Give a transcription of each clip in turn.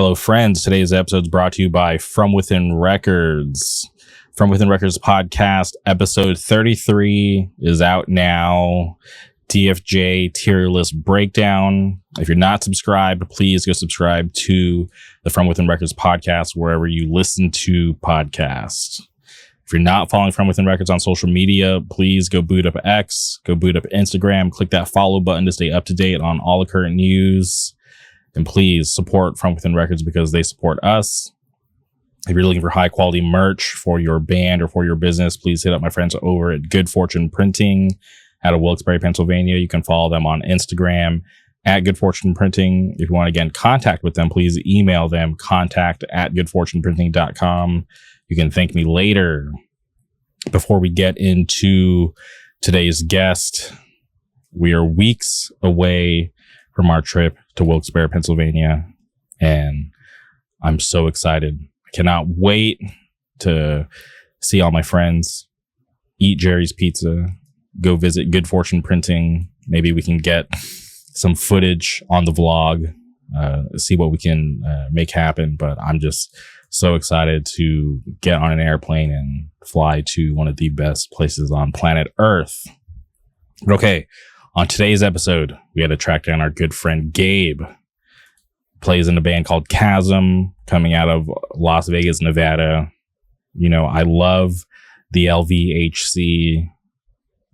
Hello, friends. Today's episode is brought to you by From Within Records. From Within Records podcast, episode 33 is out now. DFJ tier list breakdown. If you're not subscribed, please go subscribe to the From Within Records podcast wherever you listen to podcasts. If you're not following From Within Records on social media, please go boot up X, go boot up Instagram, click that follow button to stay up to date on all the current news. And please support From Within Records because they support us. If you're looking for high quality merch for your band or for your business, please hit up my friends over at Good Fortune Printing out of Wilkes-Barre, Pennsylvania. You can follow them on Instagram at Good Fortune Printing. If you want to get in contact with them, please email them contact@goodfortuneprinting.com. You can thank me later. Before we get into today's guest, we are weeks away from our trip to Wilkes-Barre, Pennsylvania, and I'm so excited. I cannot wait to see all my friends, eat Jerry's Pizza, go visit Good Fortune Printing. Maybe we can get some footage on the vlog, see what we can make happen. But I'm just so excited to get on an airplane and fly to one of the best places on planet Earth. But okay, on today's episode, we had to track down our good friend Gabe. Plays in a band called Khasm, coming out of Las Vegas, Nevada. You know, I love the LVHC.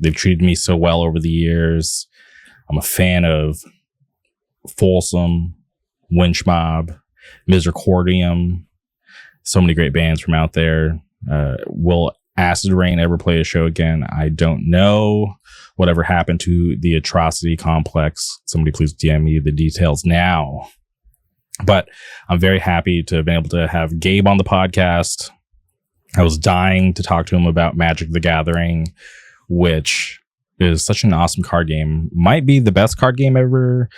They've treated me so well over the years. I'm a fan of Folsom, Winch Mob, Misericordium. So many great bands from out there. Will Acid Rain ever play a show again? I don't know. Whatever happened to the Atrocity Complex? Somebody please DM me the details now. But I'm very happy to have been able to have Gabe on the podcast. I was dying to talk to him about Magic the Gathering, which is such an awesome card game. Might be the best card game ever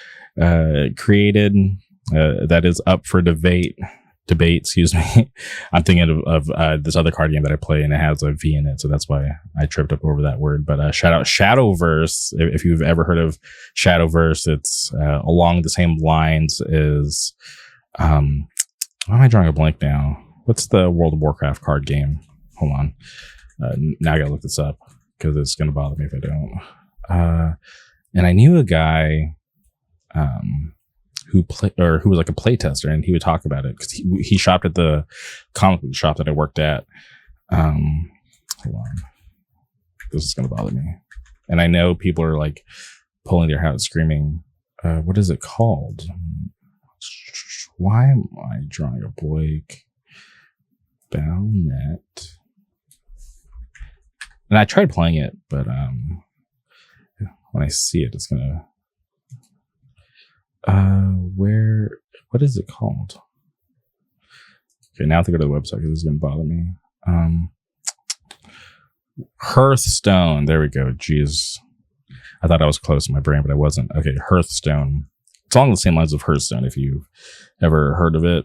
created. That is up for debate. Excuse me. I'm thinking of this other card game that I play, and it has a V in it, so that's why I tripped up over that word. But shout out Shadowverse. If you've ever heard of Shadowverse, it's along the same lines as why am I drawing a blank now? What's the World of Warcraft card game? Hold on. Now I gotta look this up because it's gonna bother me if I don't. And I knew a guy who was like a play tester, and he would talk about it because he shopped at the comic book shop that I worked at. Hold on, this is gonna bother me, and I know people are like pulling their hair out screaming. What is it called? Why am I drawing a blank? Bownet. And I tried playing it, but when I see it, it's gonna. What is it called? Okay, now I have to go to the website because this is going to bother me. Hearthstone. There we go. Jeez. I thought I was close in my brain, but I wasn't. Okay, Hearthstone. It's along the same lines of Hearthstone, if you've ever heard of it.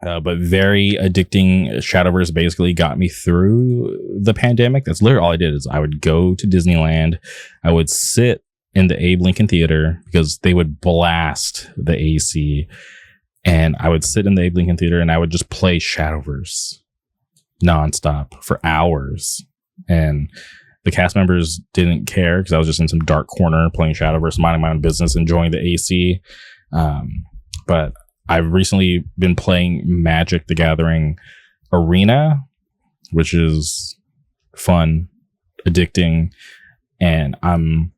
But very addicting. Shadowverse basically got me through the pandemic. That's literally all I did is I would go to Disneyland. I would sit in the Abe Lincoln Theater because they would blast the AC, and I would sit in the Abe Lincoln Theater and I would just play Shadowverse nonstop for hours. And the cast members didn't care because I was just in some dark corner playing Shadowverse, minding my own business, enjoying the AC. But I've recently been playing Magic the Gathering Arena, which is fun, addicting, and I'm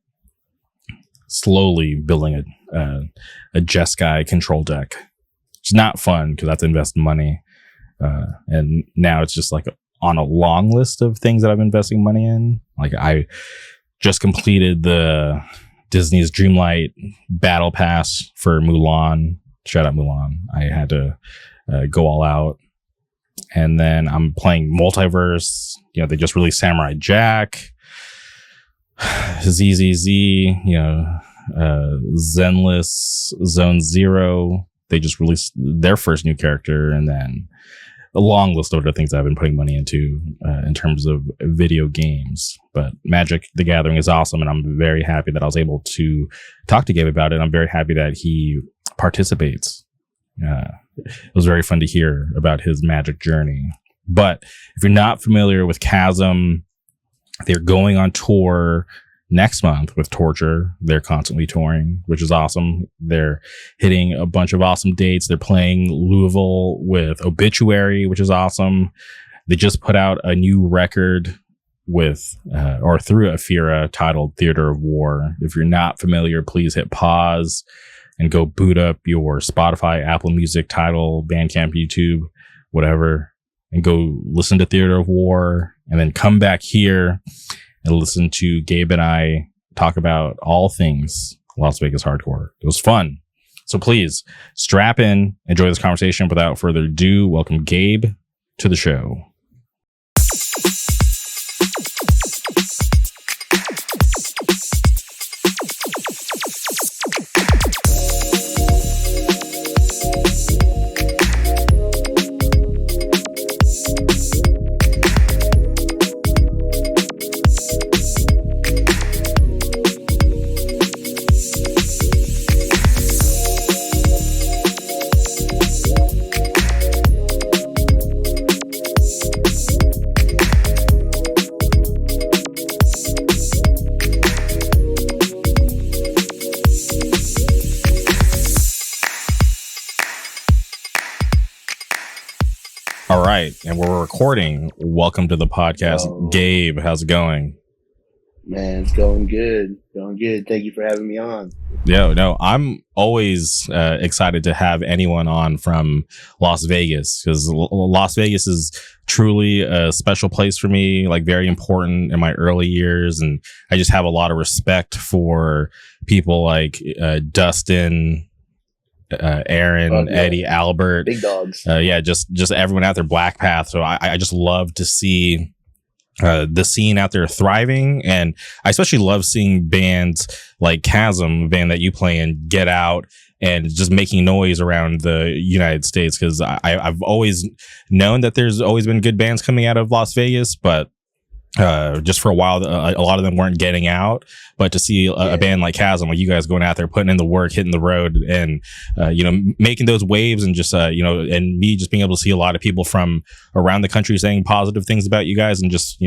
slowly building a Jeskai control deck. It's not fun because I have to invest money. And now it's just like on a long list of things that I'm investing money in. Like I just completed the Disney's Dreamlight Battle Pass for Mulan. Shout out Mulan. I had to go all out. And then I'm playing Multiverse. You know, they just released Samurai Jack. ZZZ, Zenless, Zone Zero. They just released their first new character, and then a long list of other things I've been putting money into in terms of video games. But Magic the Gathering is awesome, and I'm very happy that I was able to talk to Gabe about it. I'm very happy that he participates. it was very fun to hear about his magic journey. But if you're not familiar with Khasm, they're going on tour next month with Torture. They're constantly touring, which is awesome. They're hitting a bunch of awesome dates. They're playing Louisville with Obituary, which is awesome. They just put out a new record with or through Afira titled Theater of War. If you're not familiar, please hit pause and go boot up your Spotify, Apple Music, Tidal, Bandcamp, YouTube, whatever, and go listen to Theater of War, and then come back here and listen to Gabe and I talk about all things Las Vegas hardcore. It was fun. So please strap in, enjoy this conversation. Without further ado, welcome Gabe to the show. All right, and we're recording. Welcome to the podcast. Gabe, how's it going? Man, it's going good. Going good. Thank you for having me on. Yeah, no, I'm always excited to have anyone on from Las Vegas, because Las Vegas is truly a special place for me, like very important in my early years. And I just have a lot of respect for people like Dustin, Aaron, Eddie, Albert, big dogs. Just everyone out there, Black Path. So I just love to see the scene out there thriving, and I especially love seeing bands like Khasm, a band that you play in, get out and just making noise around the United States, because I've always known that there's always been good bands coming out of Las Vegas, but just for a while a lot of them weren't getting out. But to see a band like Khasm, like you guys going out there, putting in the work, hitting the road, and making those waves, and just and me just being able to see a lot of people from around the country saying positive things about you guys, and just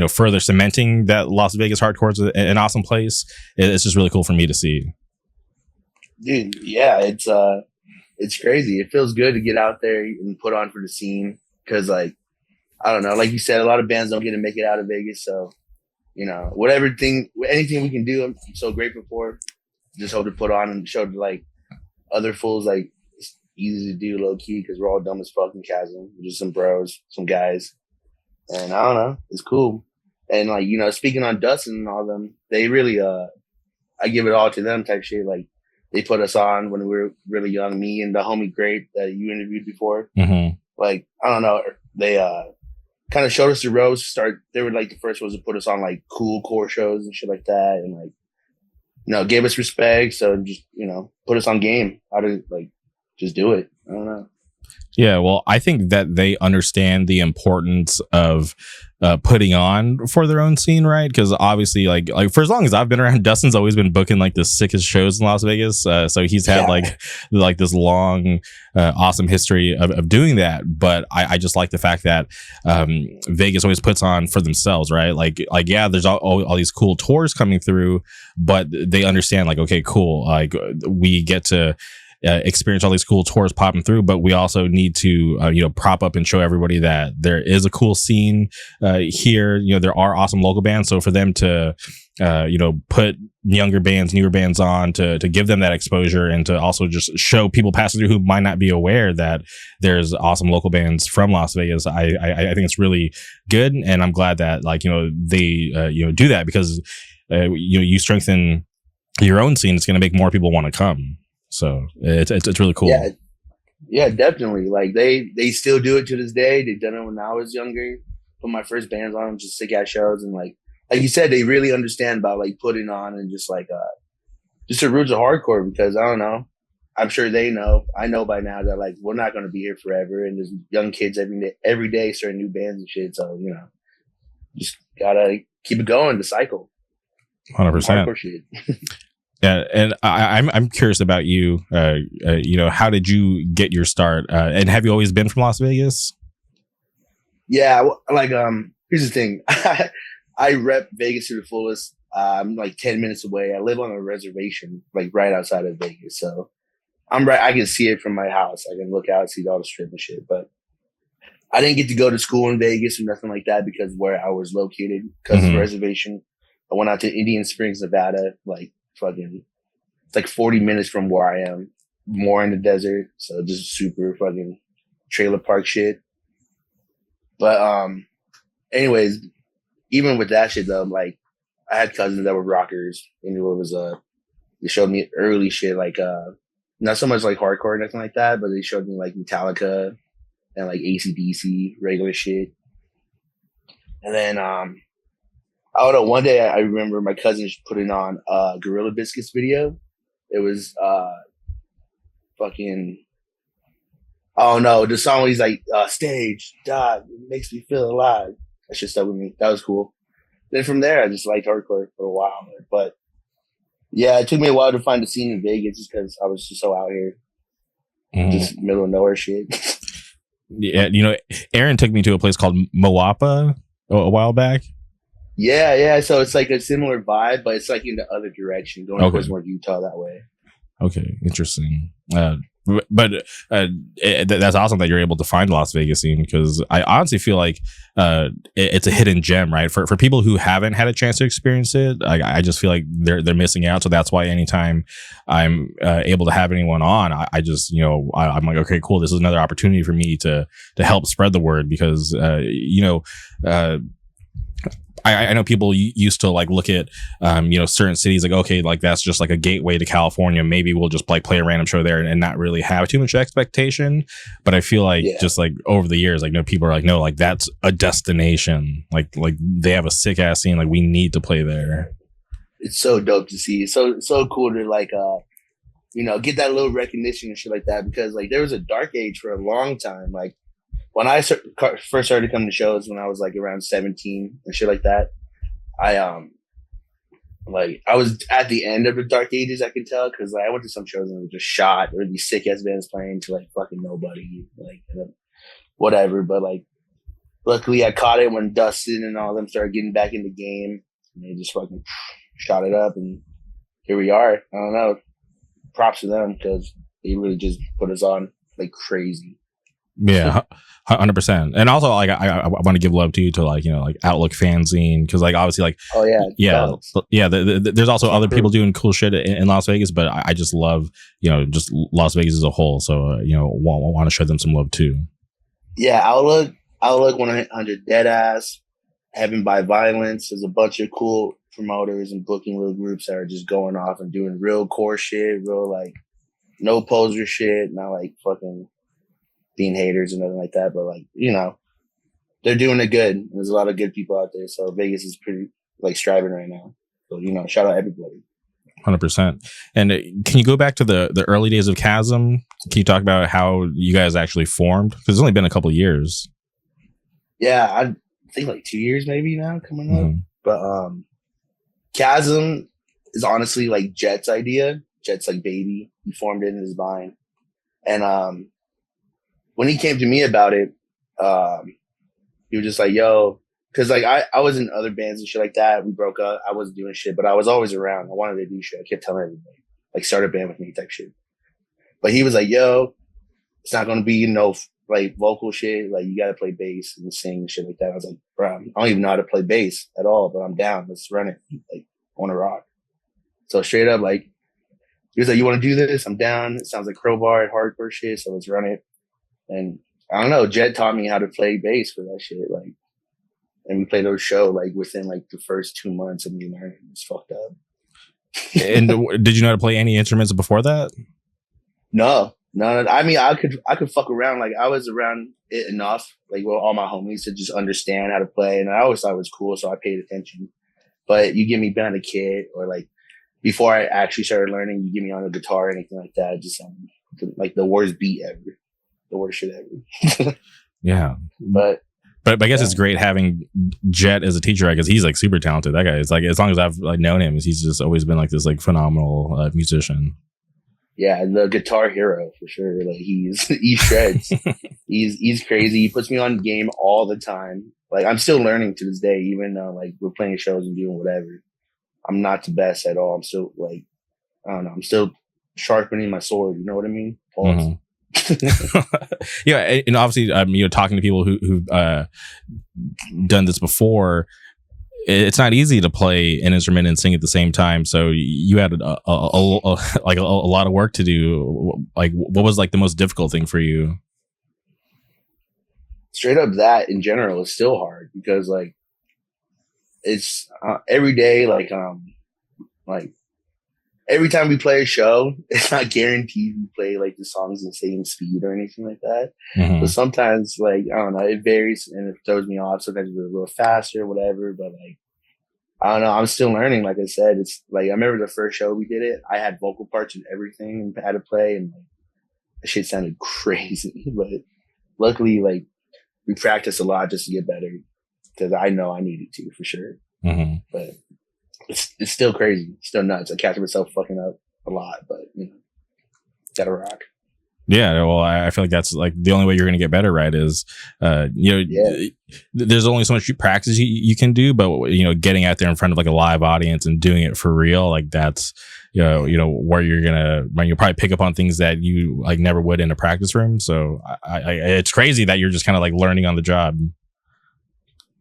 further cementing that Las Vegas hardcore is an awesome place. It's just really cool for me to see. Dude, yeah, it's crazy. It feels good to get out there and put on for the scene, because I don't know, like you said, a lot of bands don't get to make it out of Vegas. So, anything we can do, I'm so grateful for. Just hope to put on and show to other fools it's easy to do low key, because we're all dumb as fucking Khasm. We're just some bros, some guys, and I don't know, it's cool. And speaking on Dustin and all them, they really I give it all to them type shit. They put us on when we were really young. Me and the homie Grape that you interviewed before. Mm-hmm. I don't know, they kind of showed us the ropes. They were the first ones to put us on cool core shows and shit like that, and gave us respect. So just put us on game. How to just do it. I don't know. Yeah, well, I think that they understand the importance of putting on for their own scene, right? Because obviously, like for as long as I've been around, Dustin's always been booking the sickest shows in Las Vegas. So he's had this long, awesome history of doing that. But I just like the fact that Vegas always puts on for themselves, right? There's all these cool tours coming through, but they understand okay, cool, we get to experience all these cool tours popping through, but we also need to prop up and show everybody that there is a cool scene here. There are awesome local bands, so for them to put younger bands, newer bands on to give them that exposure, and to also just show people passing through who might not be aware that there's awesome local bands from Las Vegas. I think it's really good, and I'm glad that they do that, because you strengthen your own scene. It's going to make more people want to come. So it's really cool. Yeah, definitely. They still do it to this day. They've done it when I was younger. Put my first bands on, just sick ass shows, and like you said, they really understand about putting on, and just the roots of hardcore. Because I don't know, I'm sure they know. I know by now that we're not going to be here forever, and there's young kids every day starting new bands and shit. So just gotta keep it going, the cycle. 100%. Hardcore shit. And I'm curious about you. How did you get your start? And have you always been from Las Vegas? Yeah, like here's the thing. I rep Vegas to the fullest. I'm like 10 minutes away. I live on a reservation, like right outside of Vegas. So I'm right. I can see it from my house. I can look out, see all the strip and shit. But I didn't get to go to school in Vegas or nothing like that because where I was located, because of the reservation. I went out to Indian Springs, Nevada, like fucking, it's like 40 minutes from where I am, more in the desert. So just super fucking trailer park shit. But anyways, even with that shit though, like I had cousins that were rockers and it was they showed me early shit like not so much like hardcore or nothing like that, but they showed me like Metallica and like AC/DC, regular shit. And then I don't know, one day I remember my cousins putting on a Gorilla Biscuits video. It was fucking oh no, the song was like stage, dog, it makes me feel alive. That shit stuck with me. That was cool. Then from there I just liked hardcore for a while. But yeah, it took me a while to find the scene in Vegas just because I was just so out here. Just middle of nowhere shit. Yeah, Aaron took me to a place called Moapa a while back. Yeah. So it's like a similar vibe, but it's like in the other direction, going towards more Utah that way. Okay, interesting. But that's awesome that you're able to find Las Vegas scene, because I honestly feel like it's a hidden gem, right? For people who haven't had a chance to experience it, I just feel like they're missing out. So that's why anytime I'm able to have anyone on, I just I'm like, okay, cool. This is another opportunity for me to help spread the word, because I know people used to like look at, certain cities like, okay, like that's just like a gateway to California. Maybe we'll just like play a random show there and not really have too much expectation. But I feel like just like over the years, like, people are like, no, like that's a destination. Like they have a sick ass scene. Like we need to play there. It's so dope to see. It's so cool to like, get that little recognition and shit like that, because like there was a dark age for a long time. Like, when I first started coming to shows when I was like around 17 and shit like that, I was at the end of the dark ages, I can tell, because like, I went to some shows and it was just shot, or these sick ass bands playing to like fucking nobody, like whatever. But like, luckily I caught it when Dustin and all of them started getting back in the game, and they just fucking shot it up, and here we are. I don't know. Props to them, because they really just put us on like crazy. Yeah, 100%. And also, like, I want to give love to you to like Outlook fanzine, because like obviously like there's also other people doing cool shit in Las Vegas, but I just love just Las Vegas as a whole. So want to show them some love too. Yeah, Outlook 100 Deadass, Heaven by Violence. There's a bunch of cool promoters and booking little groups that are just going off and doing real core shit, real like no poser shit, not like fucking being haters and nothing like that, but like, they're doing it good. There's a lot of good people out there. So Vegas is pretty like striving right now. So, shout out everybody. 100%. And can you go back to the early days of Khasm? Can you talk about how you guys actually formed? Because it's only been a couple of years. Yeah, I think like 2 years maybe now coming up. But Khasm is honestly like Jet's idea. Jet's like baby. He formed it in his mind. And when he came to me about it, he was just like, yo, because like I was in other bands and shit like that. We broke up. I wasn't doing shit, but I was always around. I wanted to do shit. I kept telling everybody, like, start a band with me type shit. But he was like, yo, it's not going to be like vocal shit. Like, you got to play bass and sing and shit like that. I was like, bro, I don't even know how to play bass at all, but I'm down. Let's run it. Like, I want to rock. So straight up, like, he was like, you want to do this? I'm down. It sounds like Crowbar and hardcore shit, so let's run it. And I don't know, Jet taught me how to play bass for that shit. Like, and we played those show like within like the first 2 months of me learning. It's fucked up. And did you know how to play any instruments before that? No. I mean, I could fuck around. Like, I was around it enough, like, with all my homies to just understand how to play. And I always thought it was cool, so I paid attention. But you get me behind a kid, or like before I actually started learning, you get me on a guitar or anything like that. Just like the worst beat ever. The worst shit ever. Yeah. But But I guess it's great having Jet as a teacher, right? Because he's like super talented. That guy is like, as long as I've like known him, he's just always been like this like phenomenal musician. Yeah, the guitar hero for sure. Like he shreds. he's crazy. He puts me on game all the time. Like I'm still learning to this day, even though like we're playing shows and doing whatever. I'm not the best at all. I'm still like, I don't know. I'm still sharpening my sword. You know what I mean? Mm-hmm. Yeah, and obviously, talking to people who've done this before, it's not easy to play an instrument and sing at the same time. So you had a lot of work to do. Like, what was like the most difficult thing for you? Straight up, that in general is still hard because like it's every day. Like every time we play a show, it's not guaranteed we play like the songs in the same speed or anything like that. Mm-hmm. But sometimes, like, I don't know, it varies and it throws me off. Sometimes we're a little faster, whatever. But like, I don't know, I'm still learning. Like I said, it's like I remember the first show we did it. I had vocal parts and everything and had to play, and like, the shit sounded crazy. But luckily, like we practiced a lot just to get better because I know I needed to for sure. Mm-hmm. But it's still crazy, still nuts. I catch myself fucking up a lot, but gotta rock. Yeah, well, I feel like that's like the only way you're going to get better, right? Is there's only so much practice you can do, but getting out there in front of like a live audience and doing it for real, like that's where you'll probably pick up on things that you like never would in a practice room. So it's crazy that you're just kind of like learning on the job.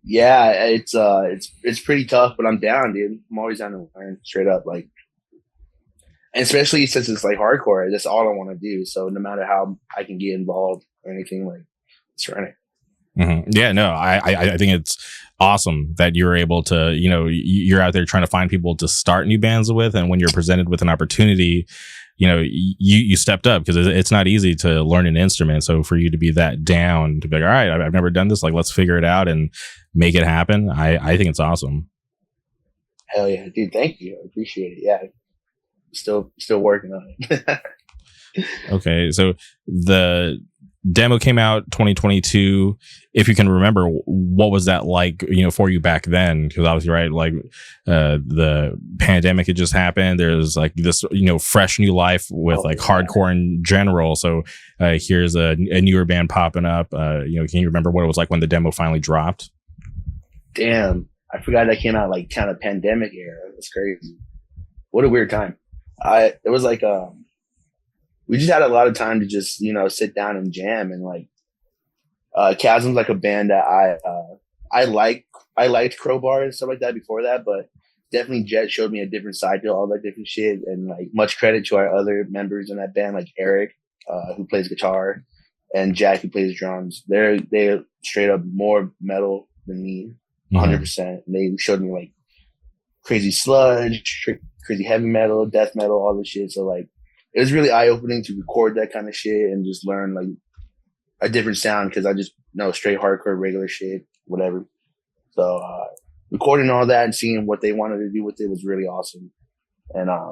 Yeah, it's pretty tough, but I'm down, dude. I'm always down to learn, straight up. Like, and especially since it's like hardcore, that's all I want to do. So no matter how I can get involved or anything, like, it's running. Mm-hmm. Yeah, no, I think it's awesome that you're able to, you're out there trying to find people to start new bands with, and when you're presented with an opportunity, you stepped up because it's not easy to learn an instrument. So for you to be that down to be like, all right, I've never done this, like let's figure it out and make it happen. I think it's awesome. Hell yeah, dude! Thank you, I appreciate it. Yeah, still working on it. Okay, so the demo came out 2022. If you can remember, what was that like, for you back then? Because obviously, right, like the pandemic had just happened. There's like this, fresh new life with hardcore in general. So here's a newer band popping up. Can you remember what it was like when the demo finally dropped? Damn, I forgot that came out like kind of pandemic era. That's crazy. What a weird time. It was like we just had a lot of time to just sit down and jam, and like Khasm's like a band that I liked Crowbar and stuff like that before that, but definitely Jet showed me a different side to all that different shit, and like much credit to our other members in that band, like Eric who plays guitar and Jack who plays drums. They're straight up more metal than me, 100%. They showed me like crazy sludge, crazy heavy metal, death metal, all this shit. So like it was really eye-opening to record that kind of shit and just learn like a different sound, because I just know straight hardcore, regular shit, whatever. So recording all that and seeing what they wanted to do with it was really awesome. And I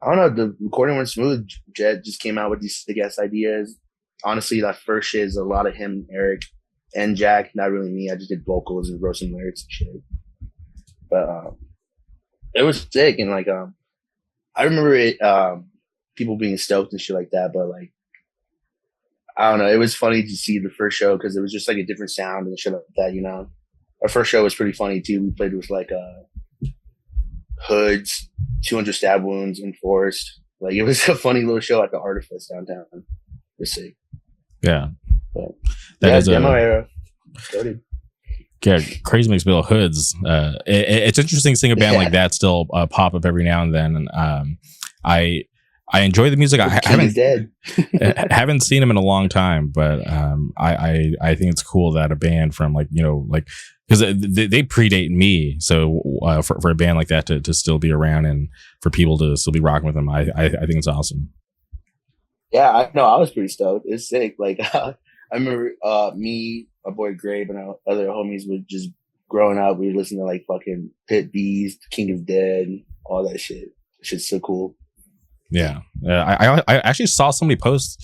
don't know, the recording went smooth. Jet just came out with these sick ass ideas. Honestly, that first shit is a lot of him, Eric, and Jack, not really me. I just did vocals and wrote some lyrics and shit. But it was sick, and like I remember it people being stoked and shit like that, but like I don't know, it was funny to see the first show because it was just like a different sound and shit like that. Our first show was pretty funny too. We played with like Hoods, 200 Stab Wounds, Enforced. Like it was a funny little show at the Artifice downtown. It was sick. Yeah, but, that is demo era. Started. Yeah, Crazy Mixed Bill Hoods. It's interesting seeing a band like that still pop up every now and then. And I enjoy the music. I haven't seen him in a long time, but I think it's cool that a band from because they predate me. So for a band like that to still be around and for people to still be rocking with them, I think it's awesome. Yeah, I was pretty stoked. It's sick. Like I remember me, my boy Gabe, and our other homies would just growing up. We would listen to like fucking Pit Beast, King is Dead, all that shit. Shit's so cool. Yeah, I actually saw somebody post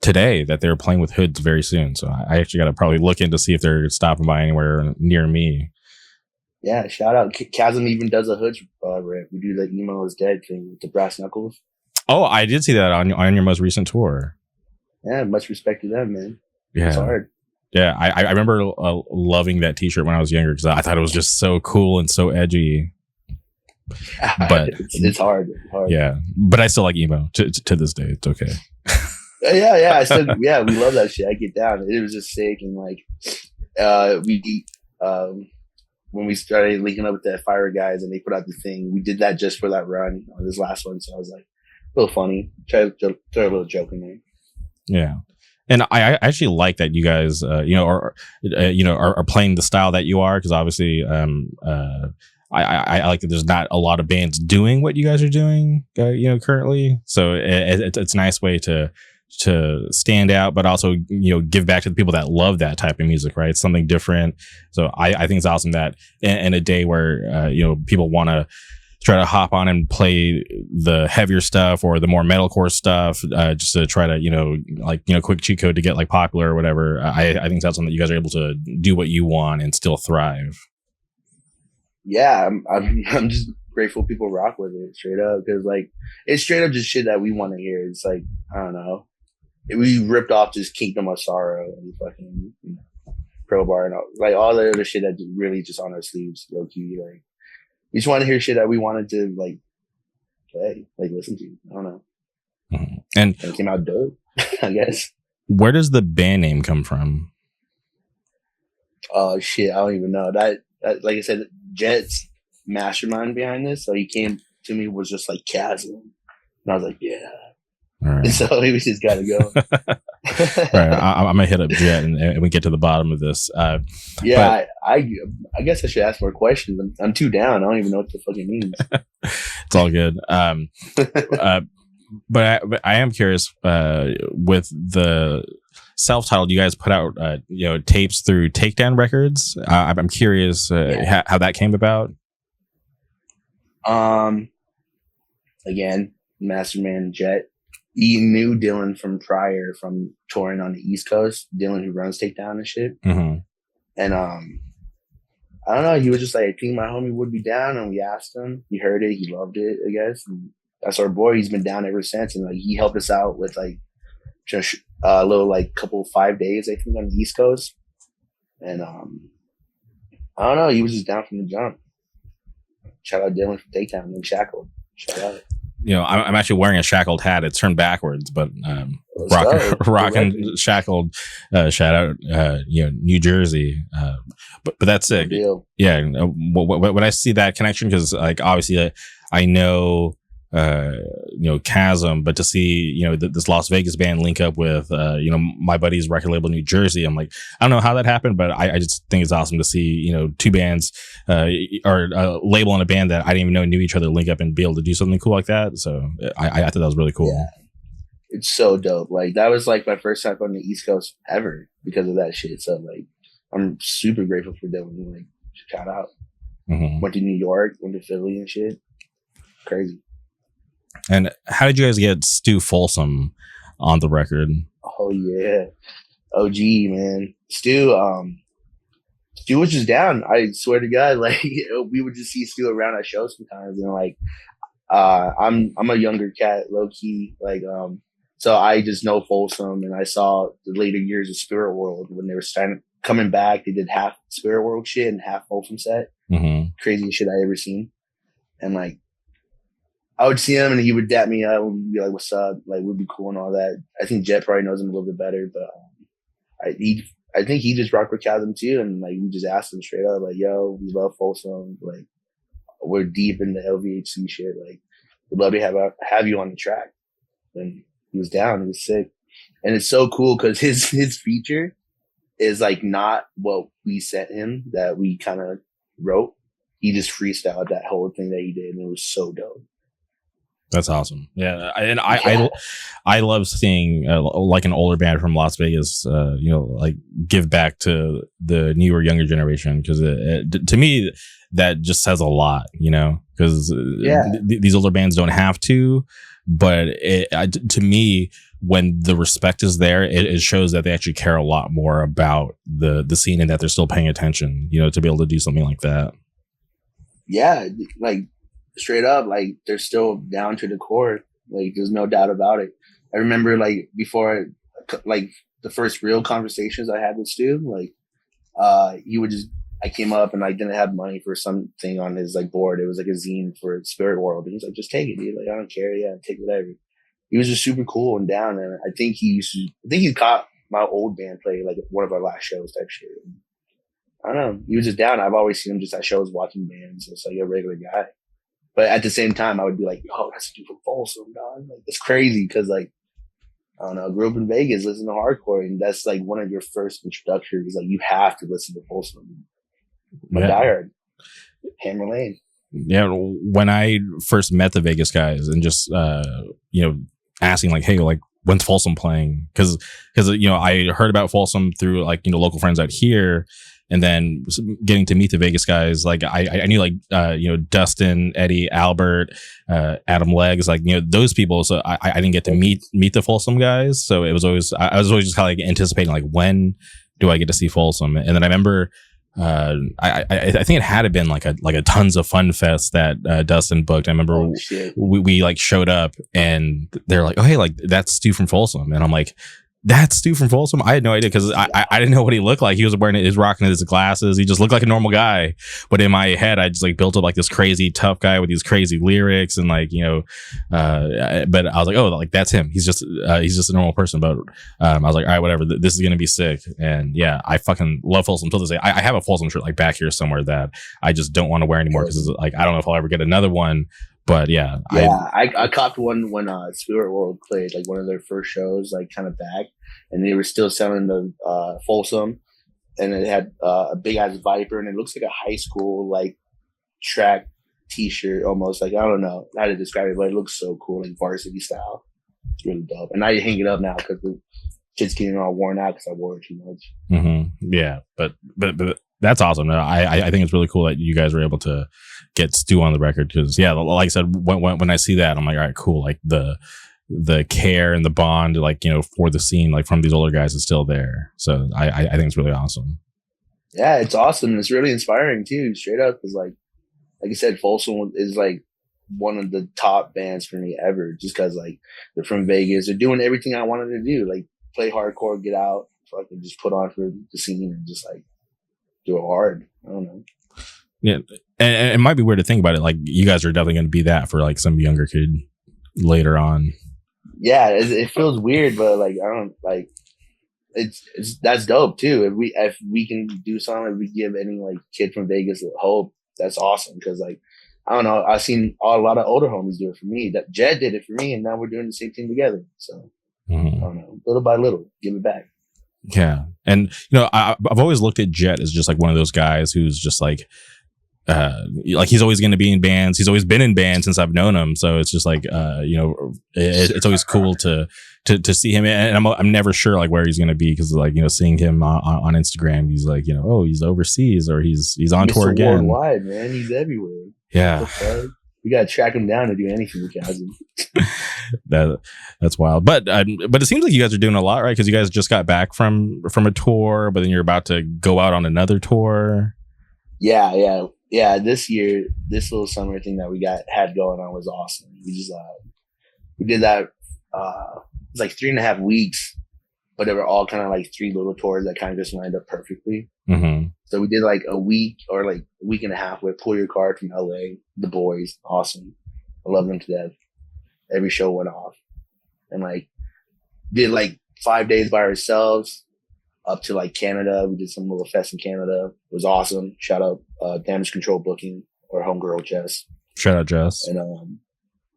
today that they're playing with Hoods very soon. So I actually got to probably look in to see if they're stopping by anywhere near me. Yeah, shout out. Khasm even does a Hoods rip. We do the Emo is Dead thing with the brass knuckles. Oh, I did see that on your most recent tour. Yeah, much respect to them, man. Yeah. It's hard. Yeah, I remember loving that t-shirt when I was younger because I thought it was just so cool and so edgy. But it's hard. Yeah, but I still like emo to this day. It's okay. Yeah. I still, yeah, we love that shit. I get down. It was just sick, and like, when we started linking up with the Fire guys and they put out the thing, we did that just for that run on this last one. So I was like, a little funny, try a little joke in there. Yeah. And I actually like that you guys, are playing the style that you are, because obviously, I like that there's not a lot of bands doing what you guys are doing, currently. So it's a nice way to stand out, but also, give back to the people that love that type of music, right? It's something different. So I think it's awesome that in a day where, people want to try to hop on and play the heavier stuff or the more metalcore stuff, just to try to, quick cheat code to get like popular or whatever. I think it's awesome that you guys are able to do what you want and still thrive. Yeah, I'm just grateful people rock with it straight up, because like it's straight up just shit that we want to hear. It's like, I don't know, we ripped off just Kingdom of Sorrow and fucking Crowbar and all the other shit that really just on our sleeves, low key. Like, we just want to hear shit that we wanted to like play, like listen to. I don't know. Mm-hmm. And it came out dope, I guess. Where does the band name come from? Oh shit, I don't even know. That like I said, Jet's mastermind behind this. So he came to me, was just like Khasm, and I was like, yeah. All right. So we just got to go. All right, I'm gonna hit up Jet and we get to the bottom of this. Yeah, I guess I should ask more questions. I'm too down. I don't even know what the fuck it means. It's all good. But I am curious. With the self-titled, you guys put out tapes through Takedown Records. I'm curious how that came about. Again, Masterman Jet. He knew Dylan from prior, from touring on the East Coast. Dylan, who runs Takedown and shit. Mm-hmm. And I don't know. He was just like, I think my homie would be down, and we asked him. He heard it. He loved it, I guess. And that's our boy. He's been down ever since, and like he helped us out with like just a little like couple 5 days, I think, on the East Coast. And I don't know. He was just down from the jump. Shout out Dylan from Takedown and Shackled. Shout out. I'm actually wearing a Shackled hat. It's turned backwards, but rocking Shackled. Shout out, New Jersey. But that's sick. Yeah. When I see that connection, because like obviously I know Khasm, but to see this Las Vegas band link up with my buddy's record label New Jersey, I'm like, I don't know how that happened, but I just think it's awesome to see two bands or a label and a band that I didn't even know knew each other link up and be able to do something cool like that. So I thought that was really cool. Yeah. It's so dope. Like that was like my first time on the East Coast ever because of that shit. So like I'm super grateful for Dylan. Like shout out. Mm-hmm. Went to New York, went to Philly and shit. Crazy. And how did you guys get Stu Folsom on the record? Oh yeah, OG man. Stu was just down. I swear to God, like we would just see Stu around at shows sometimes, and like I'm a younger cat, low key, like so I just know Folsom, and I saw the later years of Spirit World when they were coming back. They did half Spirit World shit and half Folsom set. Mm-hmm. Craziest shit I ever seen, and like. I would see him and he would dap me up and be like, "What's up?" Like, we'd be cool and all that. I think Jet probably knows him a little bit better, but I think he just rocked with Khasm too, and like we just asked him straight up, like, "Yo, we love Folsom. Like, we're deep in the LVHC shit. Like, we'd love to have you on the track." And he was down. He was sick, and it's so cool because his feature is like not what we sent him that we kind of wrote. He just freestyled that whole thing that he did, and it was so dope. That's awesome. Yeah, I love seeing like an older band from Las Vegas, like give back to the newer, younger generation, because to me that just says a lot, because these older bands don't have to, but to me, when the respect is there, it shows that they actually care a lot more about the scene and that they're still paying attention, you know, to be able to do something like that. Yeah, like straight up, like they're still down to the core. Like there's no doubt about it. I remember like before, like the first real conversations I had with Stu, like he would just, I came up and I didn't have money for something on his like board. It was like a zine for Spirit World. And he's like, just take it, dude. Like, I don't care. Yeah, take whatever. He was just super cool and down. And I think he caught my old band play like one of our last shows type shit. I don't know. He was just down. I've always seen him just at shows watching bands. It's like a regular guy. But at the same time, I would be like, yo, that's a dude from Folsom, dog. Like, it's crazy because like, I don't know, I grew up in Vegas, listen to hardcore, and that's like one of your first introductions. Like, you have to listen to Folsom. My diehard, Hammer Lane. Yeah, when I first met the Vegas guys and just you know, asking like, hey, like when's Folsom playing? Because you know, I heard about Folsom through like, you know, local friends out here, and then getting to meet the Vegas guys, like I knew like you know, Dustin, Eddie, Albert, Adam Legs, like, you know, those people. So I didn't get to meet the Folsom guys. So it was always, I was always just kind of like anticipating like, when do I get to see Folsom? And then I remember I think it had been like a Tons of Fun Fest that Dustin booked. I remember we like showed up and they're like, oh hey, like that's Stu from Folsom, and I'm like, that's Stu from Folsom? I had no idea because I didn't know what he looked like. He was rocking his glasses. He just looked like a normal guy. But in my head, I just like built up like this crazy tough guy with these crazy lyrics and like, you know, but I was like, oh, like that's him. He's just a normal person. But I was like, all right, whatever. This is going to be sick. And yeah, I fucking love Folsom till this day. I have a Folsom shirt like back here somewhere that I just don't want to wear anymore because like, I don't know if I'll ever get another one. But yeah, I copped one when Spirit World played like one of their first shows, like kind of back, and they were still selling the Folsom, and it had a big ass Viper, and it looks like a high school like track T-shirt almost. Like I don't know how to describe it, but it looks so cool, like varsity style. It's really dope, and I hang it up now because the shit's getting all worn out because I wore it too much. Mm-hmm. Yeah, but that's awesome. I think it's really cool that you guys were able to get Stu on the record because, yeah, like I said, when I see that, I'm like, all right, cool. Like the care and the bond, like, you know, for the scene, like from these older guys is still there. So I think it's really awesome. Yeah, it's awesome. It's really inspiring too, straight up. Because like I said, Folsom is like one of the top bands for me ever, just because like they're from Vegas. They're doing everything I wanted to do, like play hardcore, get out, fucking just put on for the scene and just like do it hard. I don't know. Yeah, and it might be weird to think about it. Like you guys are definitely going to be that for like some younger kid later on. Yeah, it feels weird, but like I don't like. It's that's dope too. If we can do something, if we give any like kid from Vegas hope, that's awesome. Because like I don't know, I've seen a lot of older homies do it for me. That Jed did it for me, and now we're doing the same thing together. So I don't know, little by little, give it back. Yeah, and you know, I've always looked at Jet as just like one of those guys who's just like he's always going to be in bands. He's always been in bands since I've known him. So it's just like you know, it's always cool to see him. And I'm never sure like where he's going to be because like, you know, seeing him on Instagram, he's like, you know, oh, he's overseas or he's on Mr. tour again. Worldwide, man, he's everywhere. Yeah. We gotta track him down to do anything with Khasm. That's wild. But it seems like you guys are doing a lot, right? Because you guys just got back from a tour, but then you're about to go out on another tour. Yeah. This year, this little summer thing that we had going on was awesome. We just we did that. It was like 3.5 weeks, but they were all kind of like 3 little tours that kind of just lined up perfectly. Mm-hmm. So we did like a week or like a week and a half with Pull Your Card from LA, the boys, awesome. I love them to death. Every show went off, and like did like 5 days by ourselves up to like Canada. We did some little fest in Canada. It was awesome. Shout out Damage Control Booking or Homegirl Jess. Shout out Jess. And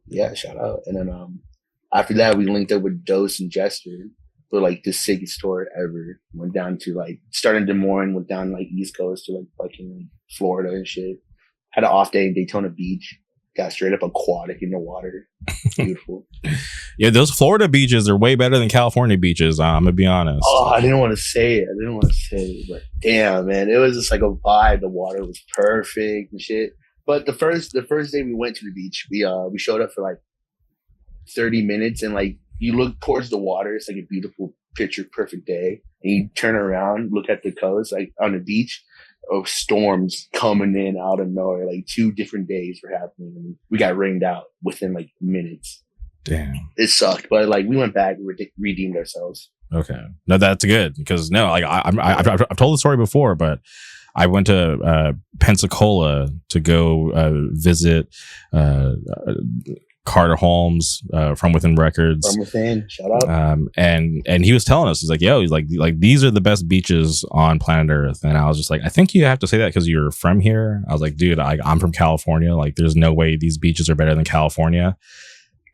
yeah, shout out. And then after that, we linked up with Dose and Jester. For like the sickest tour ever. Went down to like started in Des Moines, went down like East Coast to like fucking Florida and shit. Had an off day in Daytona Beach. Got straight up aquatic in the water. Beautiful. Yeah, those Florida beaches are way better than California beaches. I'm gonna be honest. Oh, I didn't want to say it. But damn, man, it was just like a vibe. The water was perfect and shit. But the first day we went to the beach, we showed up for like 30 minutes and like you look towards the water. It's like a beautiful picture perfect day. And you turn around, look at the coast, like on the beach, of storms coming in out of nowhere. Like 2 different days were happening, and we got rained out within like minutes. Damn. It sucked, but like we went back, we redeemed ourselves. Okay, no, that's good because no, like I've told the story before, but I went to Pensacola to go visit Carter Holmes from Within Records. From Within, shout out. And he was telling us, he's like these are the best beaches on planet Earth, and I was just like, I think you have to say that because you're from here. I was like, dude, I'm from California. Like, there's no way these beaches are better than California.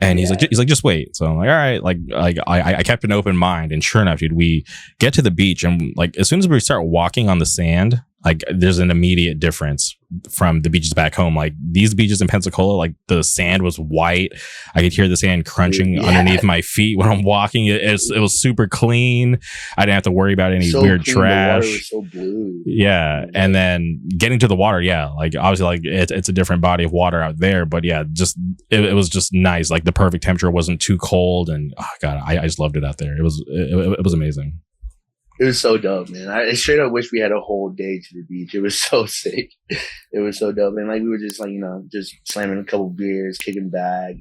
And he's like, just wait. So I'm like, all right, like I kept an open mind, and sure enough, dude, we get to the beach, and like as soon as we start walking on the sand, like there's an immediate difference from the beaches back home. Like these beaches in Pensacola, like the sand was white. I could hear the sand crunching underneath my feet when I'm walking. It was super clean. I didn't have to worry about any weird clean. trash. The water was so blue. Yeah, and then getting to the water, like obviously, like it's a different body of water out there, but yeah, just it was just nice. Like the perfect temperature, wasn't too cold, and oh god, I just loved it out there. It was amazing. It was so dope, man. I straight up wish we had a whole day to the beach. It was so sick. It was so dope. And like we were just like, just slamming a couple beers, kicking back,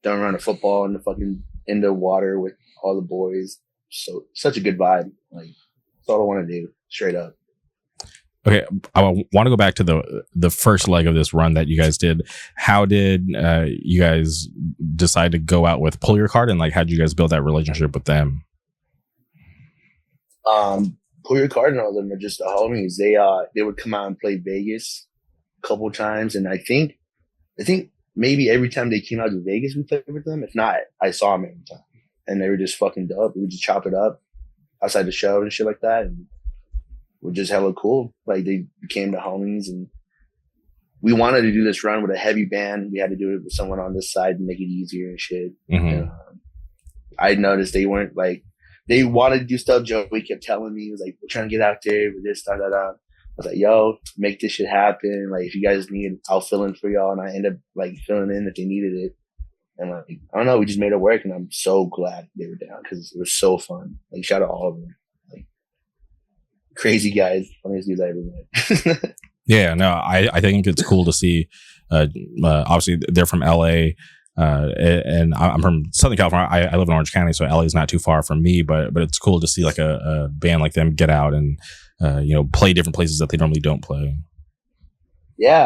throwing around a football in the water with all the boys. So such a good vibe. Like that's all I want to do, straight up. Okay, I want to go back to the first leg of this run that you guys did. How did you guys decide to go out with Pull Your Card, and like how did you guys build that relationship with them? Pull Your Card and all of them are just the homies. They would come out and play Vegas a couple times, and I think maybe every time they came out to Vegas we played with them. If not, I saw them every time, and they were just fucking dope. We would just chop it up outside the show and shit like that, and we're just hella cool. Like they became the homies, and we wanted to do this run with a heavy band. We had to do it with someone on this side to make it easier and shit. Mm-hmm. And, I noticed they weren't like. They wanted to do stuff. Joey kept telling me, he was like, we're trying to get out there with this, da. I was like, yo, make this shit happen. Like, if you guys need, I'll fill in for y'all. And I end up like filling in if they needed it. And like, I don't know, we just made it work. And I'm so glad they were down because it was so fun. Like, shout out all of them. Like, crazy guys, funniest dudes I ever met. Yeah, no, I think it's cool to see. Obviously, they're from LA. And I'm from Southern California. I live in Orange County, so LA is not too far from me. But it's cool to see like a band like them get out and play different places that they normally don't play. Yeah,